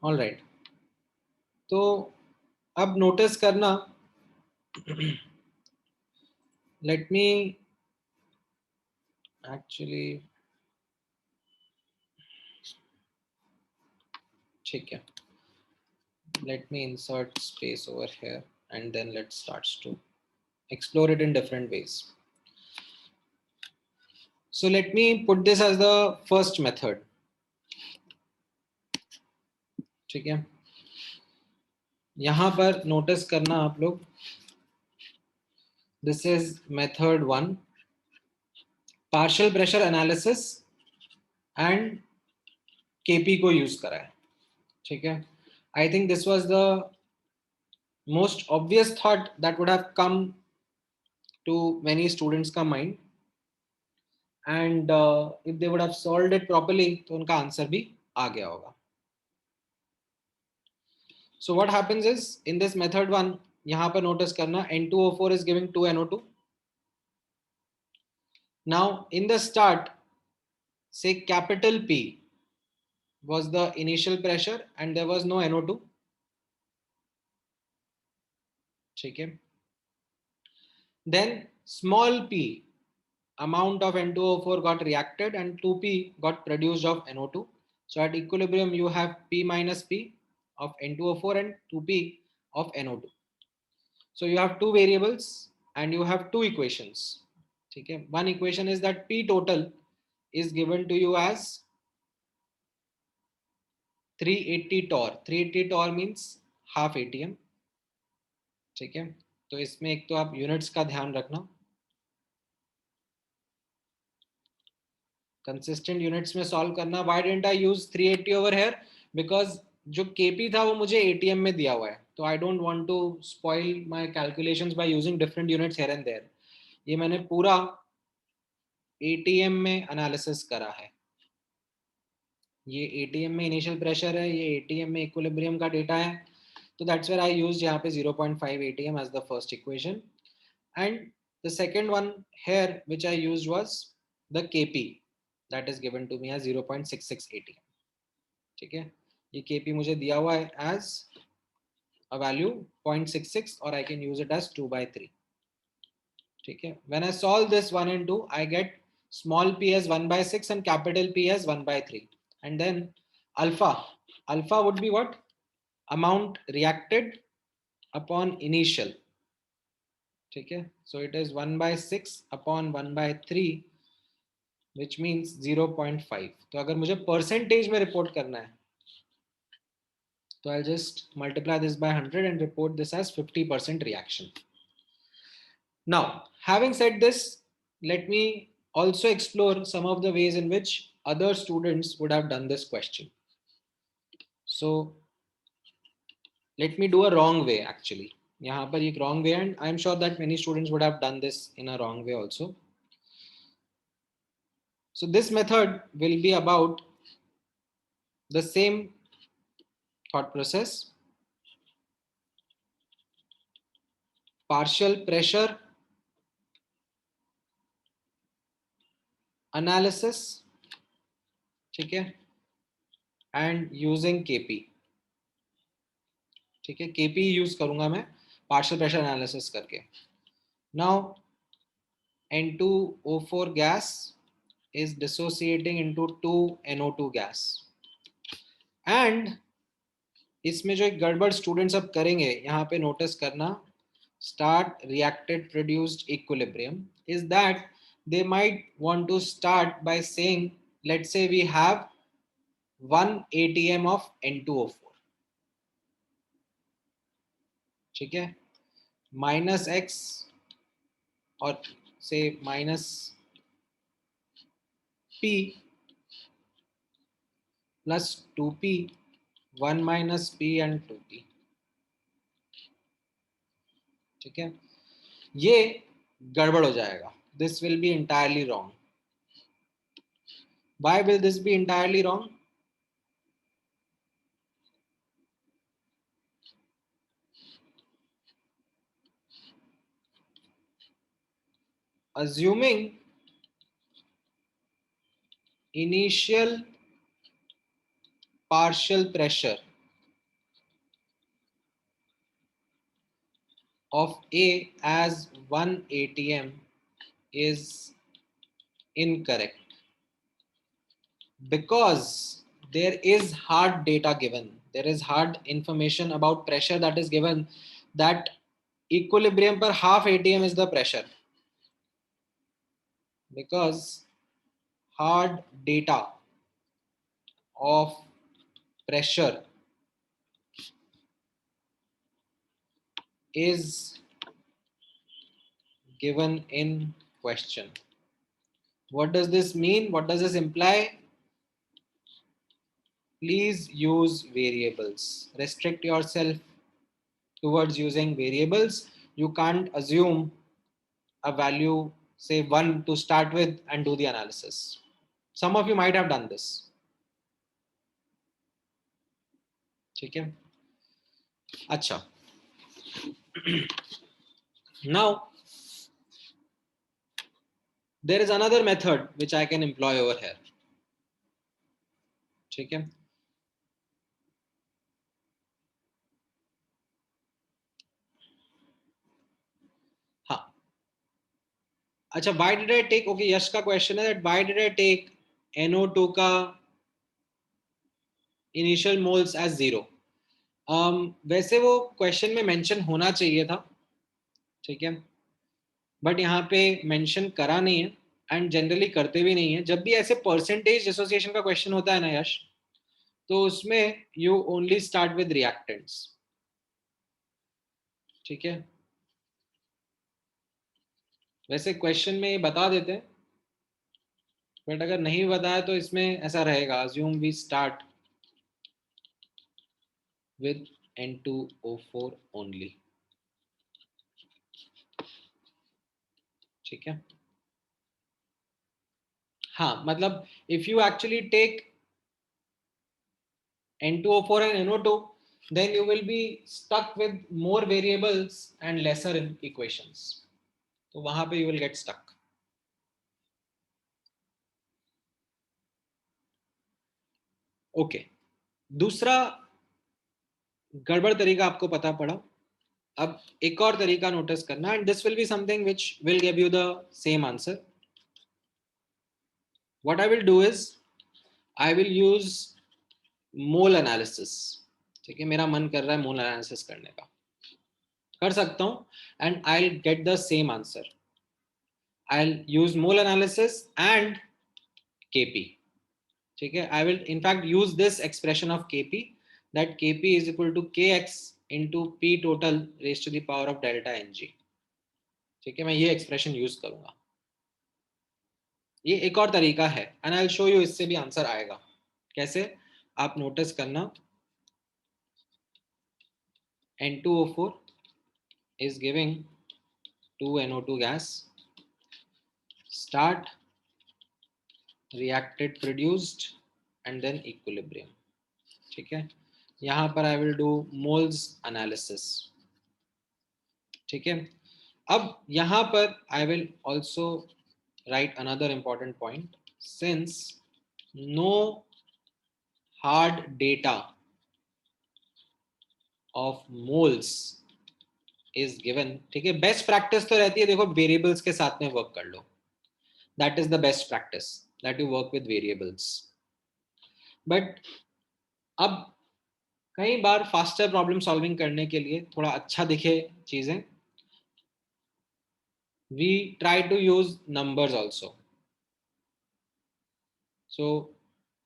ऑल राइट, तो अब नोटिस करना. लेट मी एक्चुअली, ठीक है, let me insert space over here and then let's start to explore it in different ways. So let me put this as the first method. ठीक है, यहां पर notice करना आप लोग, this is method 1, partial pressure analysis and KP को use करा है. ठीक है, I think this was the most obvious thought that would have come to many students का mind, and if they would have solved it properly तो उनका answer भी आ गया होगा. So what happens is in this method 1, यहाँ पर notice करना N2O4 is giving 2NO2. Now in the start, say capital P was the initial pressure and there was no NO2. ठीक है. Then small p amount of N2O4 got reacted and 2p got produced of NO2. So at equilibrium you have P minus P of N2O4 and 2p of NO2. So you have two variables and you have two equations. ठीक है, one equation is that P total is given to you as 380 torr. 380 torr means half ATM. ठीक है, तो इसमें एक तो आप units का ध्यान रखना, कंसिस्टेंट यूनिट्स में सॉल्व करना. Why didn't I use 380 over here? Because जो केपी था वो मुझे एटीएम में दिया हुआ है, तो I don't want to spoil my calculations by using different units here and there. ये मैंने पूरा एटीएम में एनालिसिस करा है. ये एटीएम में इनिशियल प्रेशर है, ये एटीएम में इक्विलिब्रियम का डेटा है, तो दैट्स वेयर आई यूज्ड यहाँ पे 0.5 atm as the first equation, and the second one here which I used was the kp that is given to me as 0.66 atm. ठीक है, ये kp मुझे दिया हुआ है as a value 0.66 और I can use it as 2/3. ठीक है, when I solve this 1 and 2 I get small p as 1/6 and capital P as 1/3, and then alpha would be what? Amount reacted upon initial. ठीक है, so it is 1/6 upon 1/3, which means 0.5. तो अगर मुझे percentage में report करना है तो I'll just multiply this by 100 and report this as 50% reaction. Now, having said this, let me also explore some of the ways in which other students would have done this question. So let me do a wrong way actually. यहाँ पर एक wrong way, and I am sure that many students would have done this in a wrong way also. So this method will be about the same thought process. Partial pressure analysis, ठीक है, and using KP. ठीक है, KP use करूंगा मैं partial pressure analysis करके. Now N2O4 gas is dissociating into 2NO2 gas, and इसमें जो एक गड़बड़ स्टूडेंट्स अब करेंगे यहाँ पे नोटिस करना, start reacted produced equilibrium, is that they might want to start by saying, let's say we have 1 atm of N2O4, ठीक है, minus x और say minus p plus 2p, 1 minus p and 2p, ठीक है, ये गड़बड़ हो जाएगा. This will be entirely wrong. Why will this be entirely wrong? Assuming initial partial pressure of A as 1 atm is incorrect, because there is hard data given, there is hard information about pressure that is given, that equilibrium per half atm is the pressure, because hard data of pressure is given in question. What does this mean? What does this imply? Please use variables. Restrict yourself towards using variables. You can't assume a value, say 1 to start with and do the analysis. Some of you might have done this. ठीक है, अच्छा. Now there is another method which I can employ over here. ठीक है, हाँ, अच्छा. Why did I take, okay, यश का question है that why did I take NO2 का initial moles as 0? वैसे वो क्वेश्चन में मेंशन होना चाहिए था, ठीक है, बट यहाँ पे मेंशन करा नहीं है, एंड जनरली करते भी नहीं है. जब भी ऐसे परसेंटेज एसोसिएशन का क्वेश्चन होता है ना यश, तो उसमें you only start with reactants, ठीक है. वैसे क्वेश्चन में ये बता देते हैं, बट अगर नहीं बताया तो इसमें ऐसा रहेगा, assume we start with N2O4 only, ठीक है. हाँ, मतलब if you actually take N2O4 and NO2, then you will be stuck with more variables and lesser equations. तो वहां पे you will get stuck. Okay, दूसरा गड़बड़ तरीका आपको पता पड़ा. अब एक और तरीका नोटिस करना, and this will be something which will give you the same answer. What I will do is I will use mole analysis. ठीक है, मेरा मन कर रहा है मोल एनालिसिस करने का, कर सकता हूं, and I will get the same answer. I'll use mole analysis and Kp. ठीक है, I will in fact use this expression of Kp, that Kp is equal to Kx into P total raised to the power of delta Ng. ठीक है, मैं ये expression use करूंगा. ये एक और तरीका है and I will show you, इससे भी आंसर आएगा. कैसे, आप नोटिस करना. N2O4 is giving 2NO2 gas. Start, reacted, produced and then equilibrium. ठीक है, यहाँ पर I will do moles analysis. ठीक है, अब यहाँ पर I will also write another important point. Since no hard data of moles is given, ठीक है, बेस्ट प्रैक्टिस तो रहती है, देखो वेरिएबल्स के साथ में वर्क कर लो. That is the best practice, that you work with variables. But अब कई बार फास्टर प्रॉब्लम सॉल्विंग करने के लिए थोड़ा अच्छा दिखे चीजें, we try to use numbers also. So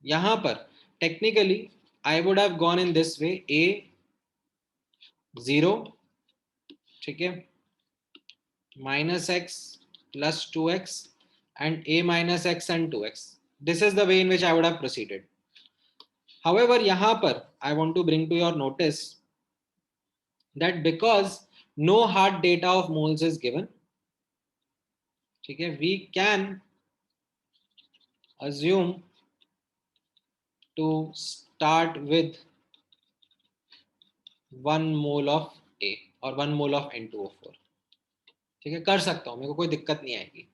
यहां पर technically I would have gone in this way, a 0, ठीक है, minus x plus 2x and a minus x and 2x. This is the way in which I would have proceeded. However, यहाँ पर I want to bring to your notice that because no hard data of moles is given, ठीक है, we can assume to start with 1 mole of A or 1 mole of N2O4. ठीक है, कर सकता हूँ, मेरे को कोई दिक्कत नहीं आएगी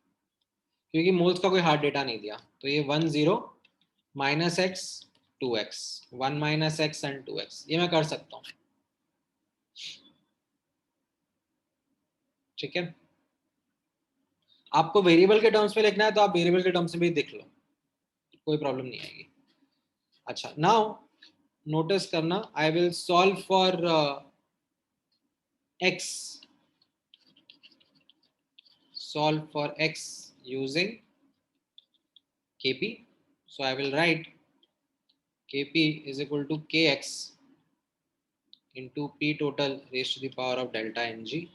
क्योंकि मोल्स का कोई हार्ड डेटा नहीं दिया. तो ये 1 0 minus x 2x 1 minus x and 2x, ये मैं कर सकता हूँ. ठीक है, आपको वेरिएबल के टर्म्स में लिखना है तो आप वेरिएबल के टर्म्स में भी लिख लो, कोई प्रॉब्लम नहीं आएगी. अच्छा, नाउ नोटिस करना, I will solve for x, solve for x using Kp. So I will write Kp is equal to Kx into P total raised to the power of delta Ng.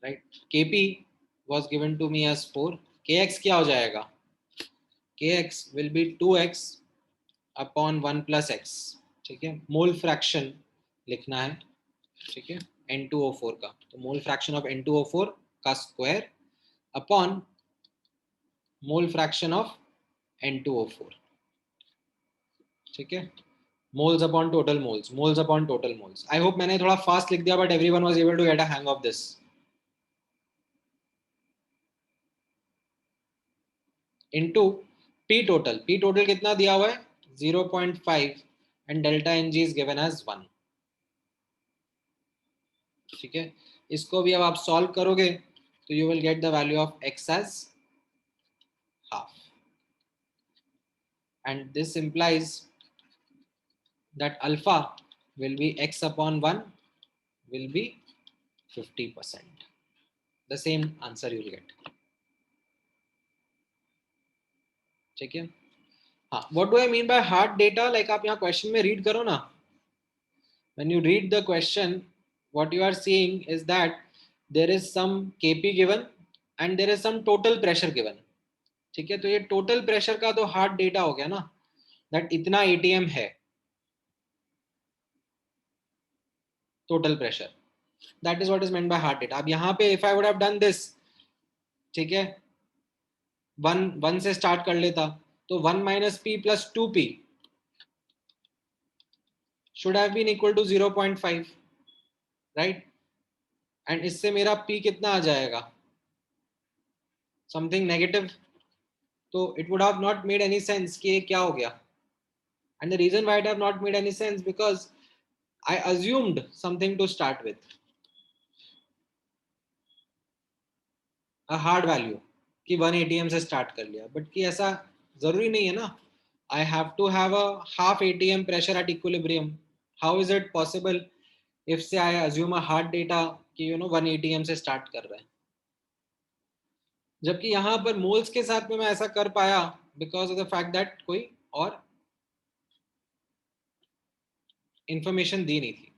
Right? Kp was given to me as 4. Kx क्या हो जाएगा? Kx will be 2x upon 1 plus x. ठीक है, mole fraction लिखना है. ठीक है, N2O4 का, तो मोल फ्रैक्शन ऑफ N2O4 का square upon mole fraction of N2O4. ठीक है, moles upon total moles, moles upon total moles. I hope मैंने थोड़ा फास्ट लिख दिया but everyone was able to get a hang of this. Into P total. P total कितना दिया हुआ है? 0.5 and delta Ng is given as 1. ठीक है, इसको भी अब आप सॉल्व करोगे तो you will get the value of x as half, and this implies that alpha will be x upon 1 will be 50%. The same answer you will get. ठीक है, हाँ, what do I mean by hard data? Like आप यहाँ question में read करो ना, when you read the question, what you are seeing is that there is some Kp given and there is some total pressure given. ठीक है, तो ये total pressure का तो हार्ड डेटा हो गया ना, दैट इतना ATM है total pressure. That is what is meant by hard data. अब यहाँ पे if I would have done this, ठीक है, 1 से स्टार्ट कर लेता, तो 1 minus P plus 2p should have been equal to 0.5, right? And इससे मेरा p कितना आ जाएगा? Something negative. तो it would have not made any sense कि ये क्या हो गया. And the reason why it have not made any sense because I assumed something to start with, a hard value कि 1 ATM से स्टार्ट कर लिया, बट कि ऐसा जरूरी नहीं है ना. I have to have a half ATM pressure at equilibrium. How is it possible if say I assume a hard data कि 1 ATM से स्टार्ट कर रहा है, जबकि यहाँ पर मोल्स के साथ में मैं ऐसा कर पाया because of the fact that कोई और इंफॉर्मेशन दी नहीं थी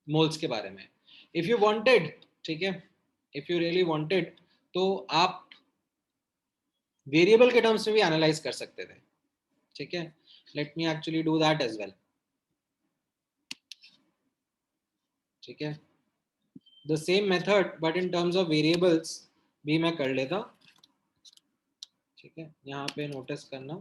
मोल्स के बारे में. इफ यू वांटेड, ठीक है, इफ यू रियली वांटेड, तो आप वेरिएबल के टर्म्स में भी एनालाइज कर सकते थे. ठीक है, let me actually do that as well. ठीक है, the same method but in terms of variables भी मैं कर लेता. ठीक है, यहाँ पे नोटिस करना,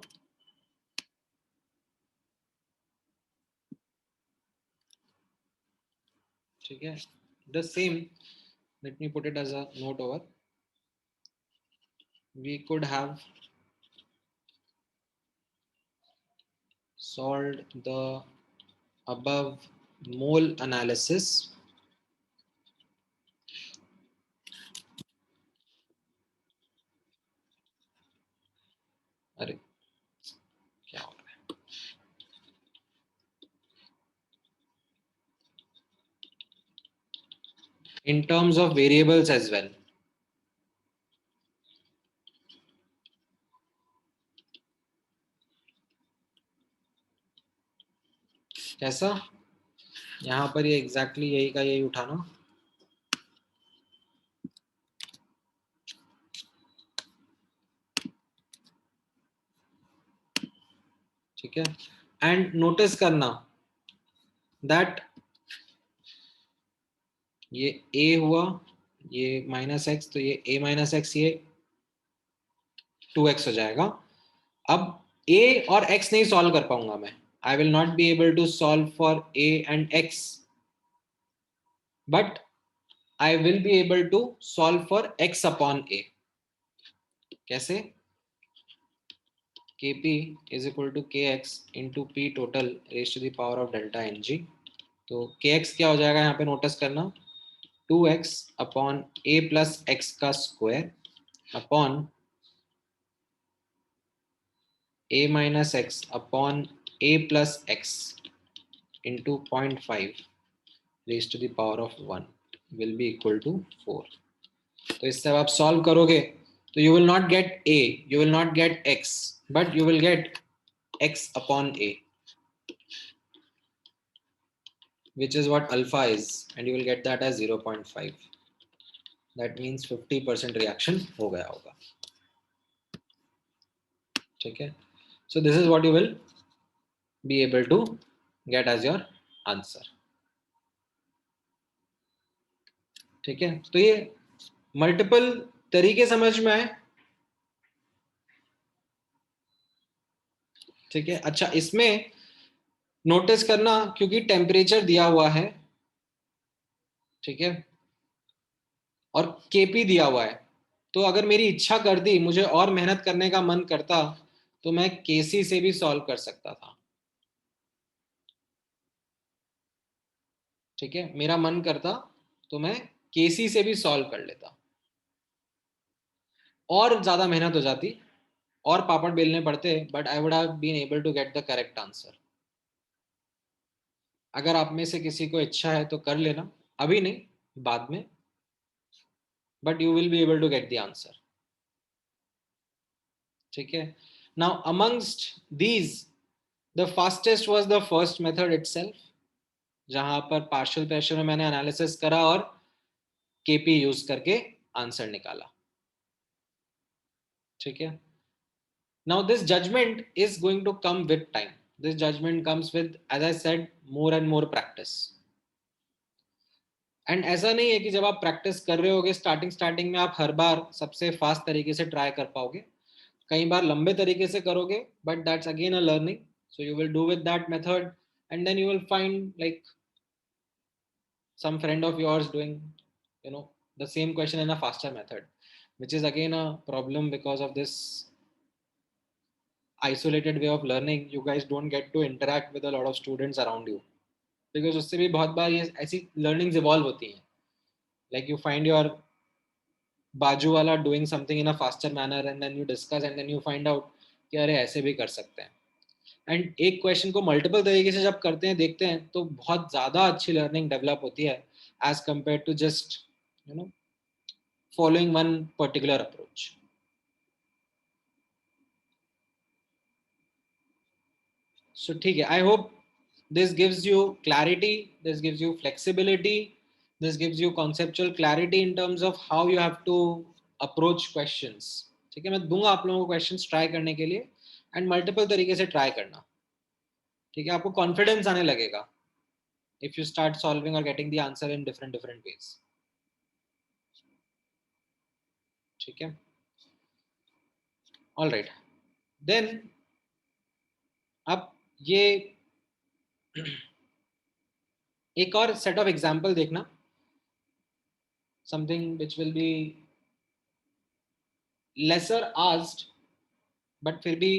ठीक है, the same, let me put it as a note over. We could have solved the above mole analysis अरे क्या हो रहा है, in terms of variables as well. कैसा, यहाँ पर ये एग्जैक्टली यही का यही उठाना. ठीक है, एंड नोटिस करना दैट ये a हुआ, ये -x, तो ये a - x, ये 2x हो जाएगा. अब a और x नहीं सॉल्व कर पाऊंगा मैं. I will not be able to solve for a and x, but I will be able to solve for x upon a. कैसे, kp is equal to kx into p total raised to the power of delta ng. तो kx क्या हो जाएगा यहाँ पे notice करना, 2x upon a plus x का square upon a minus x upon a plus x into 0.5 raise to the power of 1 will be equal to 4. तो इससे आप सॉल्व करोगे तो you will not get a, you will not get x, but you will get x upon a, which is what alpha is, and you will get that as 0.5. that means 50% reaction हो गया होगा. ठीक है, so this is what you will be able to get as your answer. ठीक है, तो ये multiple तरीके समझ में आए. ठीक है, अच्छा इसमें नोटिस करना क्योंकि टेम्परेचर दिया हुआ है, ठीक है, और केपी दिया हुआ है, तो अगर मेरी इच्छा कर दी, मुझे और मेहनत करने का मन करता, तो मैं केसी से भी सॉल्व कर सकता था. ठीक है, मेरा मन करता तो मैं केसी से भी सॉल्व कर लेता, और ज्यादा मेहनत हो जाती और पापड़ बेलने पड़ते, but I would have been able to get the correct answer. अगर आप में से किसी को इच्छा है तो कर लेना, अभी नहीं, बाद में, but you will be able to get the answer. ठीक है, now amongst these the fastest was the first method itself, जहां पर पार्शियल प्रेशर में मैंने एनालिसिस करा और केपी यूज करके आंसर निकाला. ठीक है, now this judgment is going to come with time. This judgment comes with, as I said, more and more practice. And ऐसा नहीं है कि जब आप प्रैक्टिस कर रहे होगे स्टार्टिंग में आप हर बार सबसे फास्ट तरीके से ट्राई कर पाओगे. कई बार लंबे तरीके से करोगे, but that's again a learning. So you will do with that method, and then you will find like some friend of yours doing, you know, the same question in a faster method, which is again a problem because of this isolated way of learning. You guys don't get to interact with a lot of students around you, because उससे भी बहुत बार ये ऐसी learnings evolve होती हैं. Like you find your बाजू वाला doing something in a faster manner, and then you discuss, and then you find out कि अरे ऐसे भी कर सकते हैं. एंड एक क्वेश्चन को मल्टीपल तरीके से जब करते हैं, देखते हैं, तो बहुत ज़्यादा अच्छी लर्निंग डेवलप होती है as compare to just, you know, following one particular approach. So ठीक है, I hope this gives you clarity, this gives you flexibility, this gives you conceptual clarity in terms of how you have to approach questions. ठीक है, मैं दूंगा आप लोगों को questions try करने के लिए and multiple तरीके से try करना. ठीक है, आपको confidence आने लगेगा if you start solving or getting the answer in different ways. ठीक है, all right, then अब ये एक और set of example देखना, something which will be lesser asked but फिर भी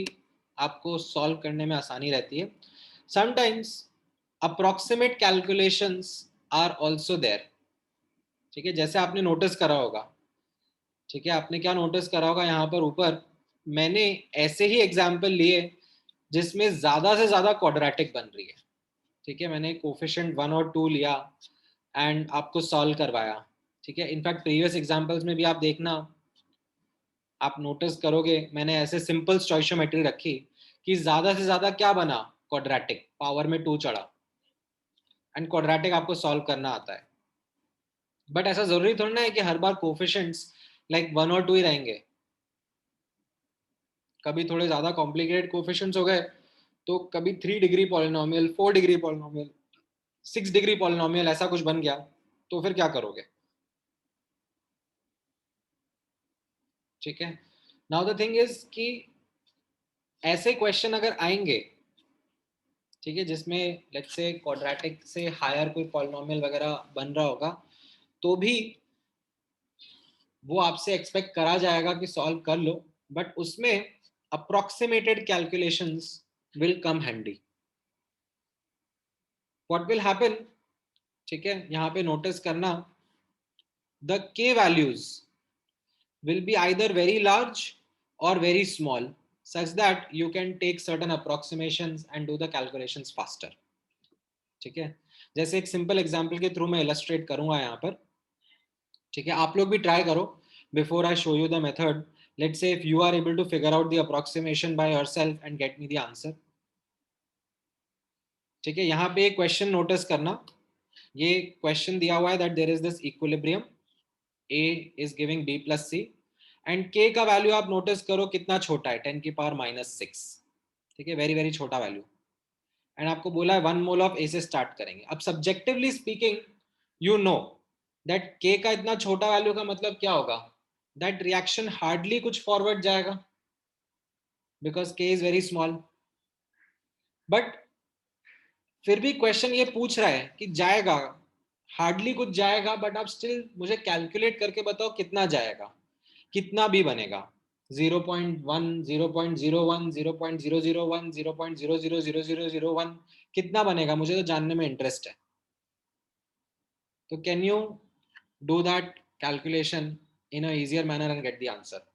आपको सॉल्व करने में आसानी रहती है. Sometimes approximate calculations are also there. ठीक है, जैसे आपने नोटिस करा होगा. ठीक है, आपने क्या नोटिस करा होगा, यहाँ पर ऊपर मैंने ऐसे ही एग्जाम्पल लिए जिसमें ज्यादा से ज्यादा क्वाड्रेटिक बन रही है. ठीक है, मैंने कोफिशिएंट 1 और 2 लिया एंड आपको सॉल्व करवाया. ठीक है, इनफैक्ट प्रीवियस एग्जाम्पल्स में भी आप देखना, आप नोटिस करोगे मैंने ऐसे सिंपल स्टोइशियोमेट्री रखी कि ज्यादा से ज्यादा क्या बना, क्वाड्रेटिक, पावर में 2 चढ़ा एंड क्वाड्रेटिक आपको सॉल्व करना आता है. बट ऐसा जरूरी थोड़ा ना है कि हर बार कोफिशिएंट्स लाइक 1 और 2 ही रहेंगे. कभी थोड़े ज्यादा कॉम्प्लिकेटेड कोफिशिएंट्स हो गए तो कभी 3 degree polynomial, 4 degree polynomial, 6 degree polynomial ऐसा कुछ बन गया तो फिर क्या करोगे. ठीक है, नाउ द थिंग इज कि ऐसे क्वेश्चन अगर आएंगे, ठीक है, जिसमें लेट्स से क्वाड्रेटिक से हायर कोई पॉलिनोमियल वगैरह बन रहा होगा, तो भी वो आपसे एक्सपेक्ट करा जाएगा कि सॉल्व कर लो, बट उसमें approximated calculations will come handy. What will happen, ठीक है, यहाँ पे नोटिस करना, द के values will be either very large or very small such that you can take certain approximations and do the calculations faster. ठीक है, जैसे एक सिंपल एग्जांपल के थ्रू मैं इलस्ट्रेट करूंगा यहाँ पर. ठीक है, आप लोग भी ट्राई करो before I show you the method. Let's say if you are able to figure out the approximation by yourself and get me the answer. ठीक है, यहाँ पे एक क्वेश्चन नोटिस करना, ये क्वेश्चन दिया हुआ है that there is this equilibrium, A is giving B plus C and K का वैल्यू आप नोटिस करो कितना छोटा है, 10⁻⁻⁶. ठीक है, वेरी वेरी छोटा वैल्यू. एंड आपको बोला है 1 मोल ऑफ ए से स्टार्ट करेंगे. अब subjectively speaking you know that के का इतना छोटा वैल्यू का मतलब क्या होगा, दैट रिएक्शन हार्डली कुछ फॉरवर्ड जाएगा बिकॉज के इज वेरी स्मॉल. बट फिर भी क्वेश्चन ये पूछ रहा है कि जाएगा, हार्डली कुछ जाएगा, बट आप स्टिल मुझे कैलकुलेट करके बताओ कितना जाएगा, कितना भी बनेगा. 0.1, 0.01, 0.001, 0.000001, कितना बनेगा मुझे तो जानने में इंटरेस्ट है. तो can you do that calculation in a easier manner and gate the answer.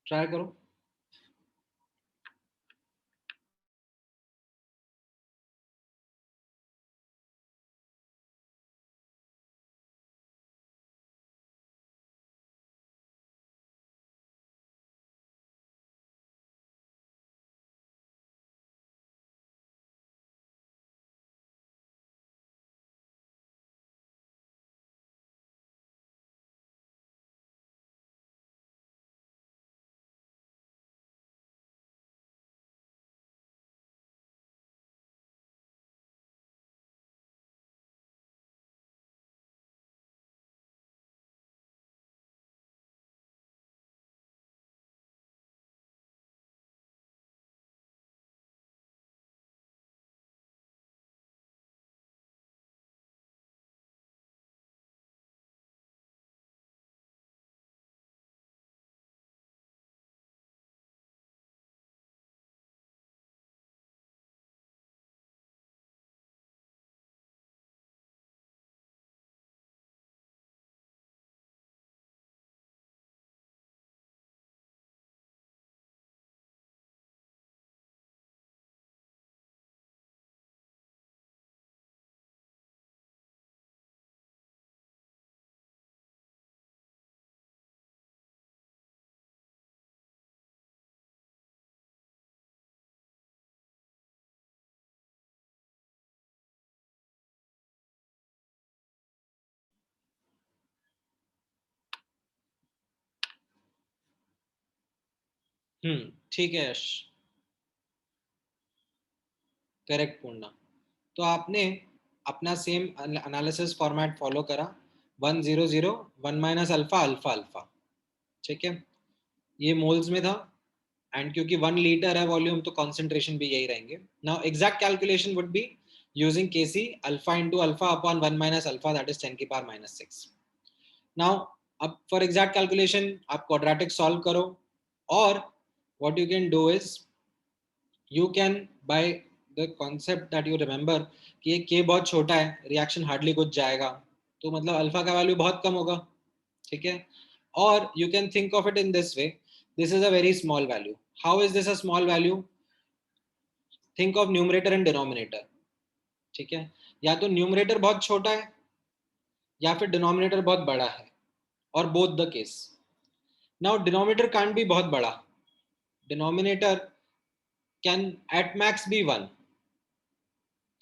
Try करो. ठीक है यश, करेक्ट पूर्णा। तो आपने अपना सेम एनालिसिस फॉर्मेट फॉलो करा, 100, 1 माइनस अल्फा अल्फा अल्फा, ठीक है, ये मोल्स में था। एंड क्योंकि 1 लीटर है वॉल्यूम तो कॉन्सेंट्रेशन भी यही रहेंगे। Now exact calculation would be using KC alpha into alpha upon 1 minus alpha, that is 10⁻⁻⁶। Now अब फॉर एग्जैक्ट कैलकुलेशन आप क्वाड्रेटिक सॉल्व करो, और what you can do is you can by the concept that you remember कि ये के बहुत छोटा है, रिएक्शन हार्डली कुछ जाएगा, तो मतलब अल्फा का वैल्यू बहुत कम होगा, ठीक है। और you can think of it in this way, this is a very small value. How is this a small value? Think of numerator and denominator, ठीक है। या तो न्यूमरेटर बहुत छोटा है या फिर डिनोमिनेटर बहुत बड़ा है, और both the case. Now denominator can't be बहुत बड़ा, denominator can at max be 1।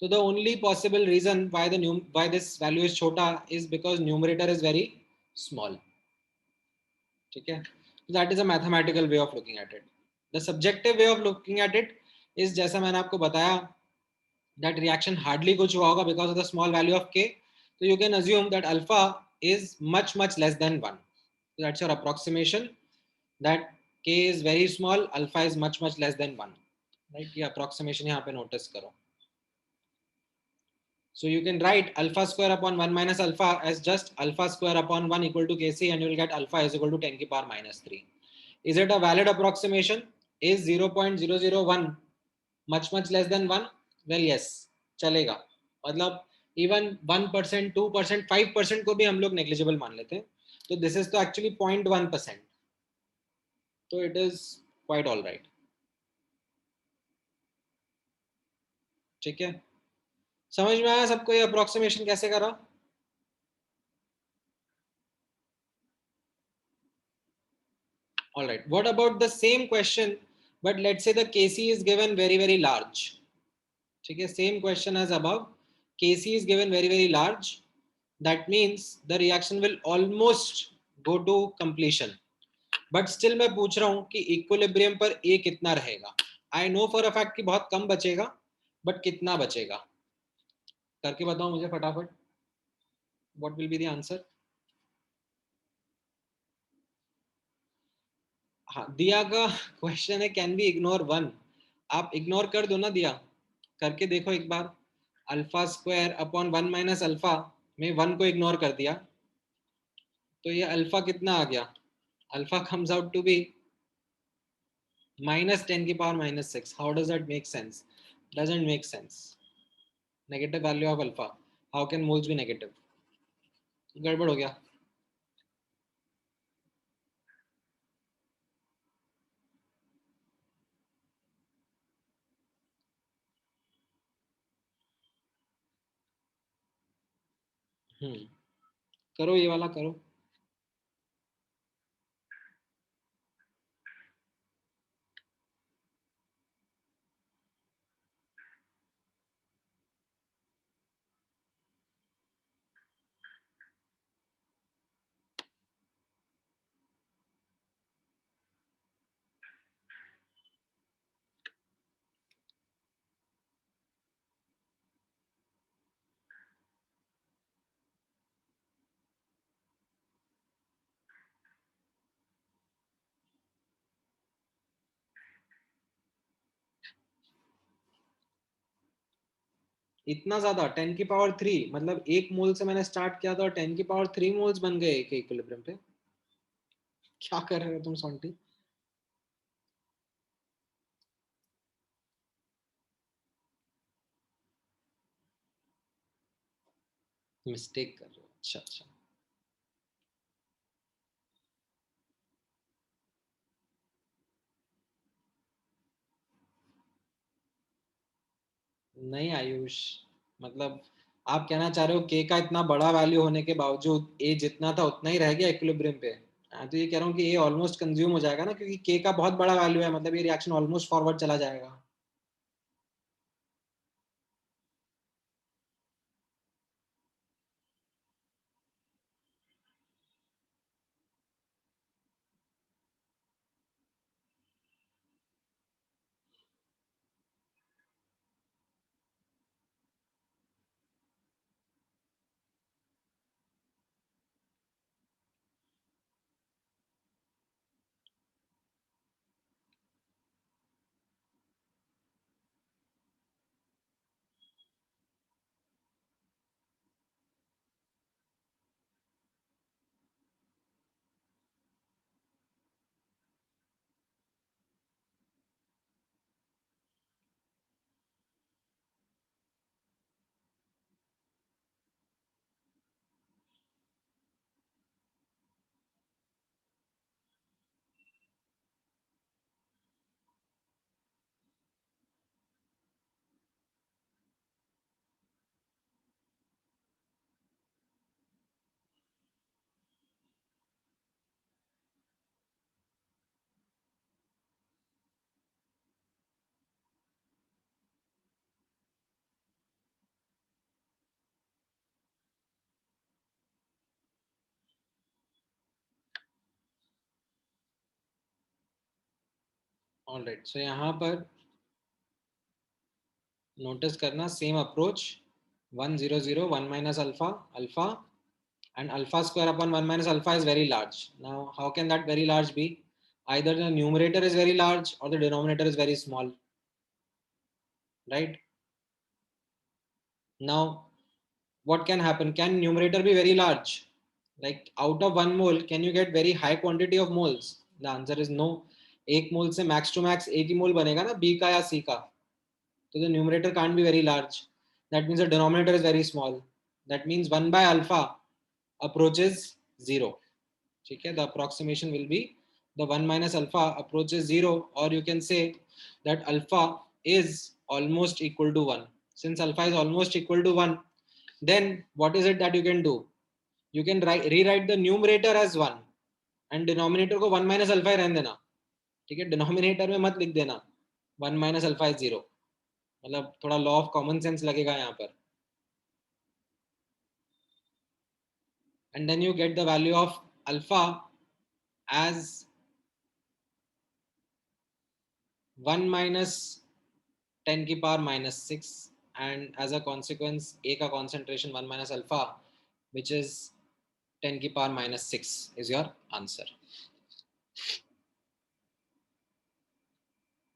So the only possible reason why why this value is chota is because numerator is very small. ठीक है? So that is a mathematical way of looking at it. The subjective way of looking at it is जैसा मैंने आपको बताया that reaction hardly कुछ हुआ होगा because of the small value of k. So you can assume that alpha is much less than 1. So that's your approximation that k is very small, alpha is much less than 1. Right? ये approximation यहाँ पे notice करो. So you can write alpha square upon 1 minus alpha as just alpha square upon 1 equal to Kc, and you will get alpha is equal to 10⁻⁻3. Is it a valid approximation? Is 0.001 much less than 1? Well, yes, चलेगा। मतलब even 1%, 2%, 5% को भी हम लोग negligible मान लेते हैं। तो this is तो actually 0.1%. तो it is quite all right. ठीक है, समझ में आया सबको ये approximation कैसे करा? All right. What about the same question, but let's say the Kc is given very large. Okay, same question as above. Kc is given very large. That means the reaction will almost go to completion. But still मैं पूछ रहा हूँ कि equilibrium पर A कितना रहेगा? I know for a fact कि बहुत कम बचेगा, but कितना बचेगा? करके बताओ मुझे फटाफट. What will be the answer? हाँ, दिया का क्वेश्चन है कैन बी इग्नोर 1. आप इग्नोर कर दो ना दिया, करके देखो एक बार. Alpha square upon 1 minus alpha में 1 को इग्नोर कर दिया, तो ये अल्फा कितना आ गया? Alpha comes out to be -10⁻⁻⁶. How does that make sense? Doesn't make sense. Negative value of alpha, how can moles be negative? गड़बड़ हो गया. करो ये वाला करो. इतना ज्यादा 10⁻³ मतलब 1 मोल से मैंने स्टार्ट किया था और 10⁻³ मोल्स बन गए एक इक्विलिब्रियम पे. क्या कर रहे हो तुम सोंटी? मिस्टेक कर रहे हो? अच्छा. नहीं आयुष, मतलब आप कहना चाह रहे हो के का इतना बड़ा वैल्यू होने के बावजूद ए जितना था उतना ही रह गया इक्विलिब्रियम पे. हाँ, तो ये कह रहा हूँ कि ए ऑलमोस्ट कंज्यूम हो जाएगा ना, क्योंकि के का बहुत बड़ा वैल्यू है, मतलब ये रिएक्शन ऑलमोस्ट फॉरवर्ड चला जाएगा. ऑलराइट, सो यहाँ पर नोटिस करना same approach 1 0 0 1 minus alpha alpha and alpha square upon 1 minus alpha is very large. Now how can that very large be? Either the numerator is very large or the denominator is very small, right? Now what can happen? Can numerator be very large? Like out of 1 mole can you get very high quantity of moles? The answer is no. एक मोल से max to max एक ही मोल बनेगा ना, B का या सी का. So the numerator can't be very large. That means the denominator is very small. That means 1 by alpha approaches 0. Okay, the approximation will be the 1 minus alpha approaches 0, or you can say that alpha is almost equal to 1. Since alpha is almost equal to 1, then what is it that you can do? You can rewrite the numerator as 1 and denominator को 1 minus alpha ही रहने देना. ठीक है, denominator में मत लिख देना 1 minus alpha is 0. मतलब थोड़ा लॉ ऑफ कॉमन सेंस लगेगा यहाँ पर. And then you get the value of alpha as 1 minus 10 की power minus 6, and as a consequence a का concentration 1 minus alpha which is 10 की power minus 6 is your answer.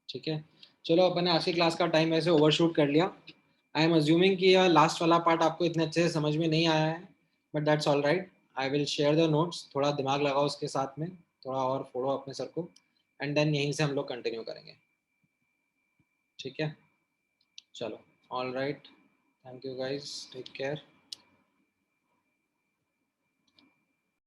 ठीक है, चलो अपन ने आज की क्लास का टाइम ऐसे ओवरशूट कर लिया. आई एम अज्यूमिंग कि यह लास्ट वाला पार्ट आपको इतने अच्छे से समझ में नहीं आया है, but that's all right. I will share the notes, थोड़ा दिमाग लगाओ उसके साथ में, थोड़ा और फोड़ो अपने सर को, एंड देन यहीं से हम लोग कंटिन्यू करेंगे. ठीक है, चलो, all right, thank you guys, take care.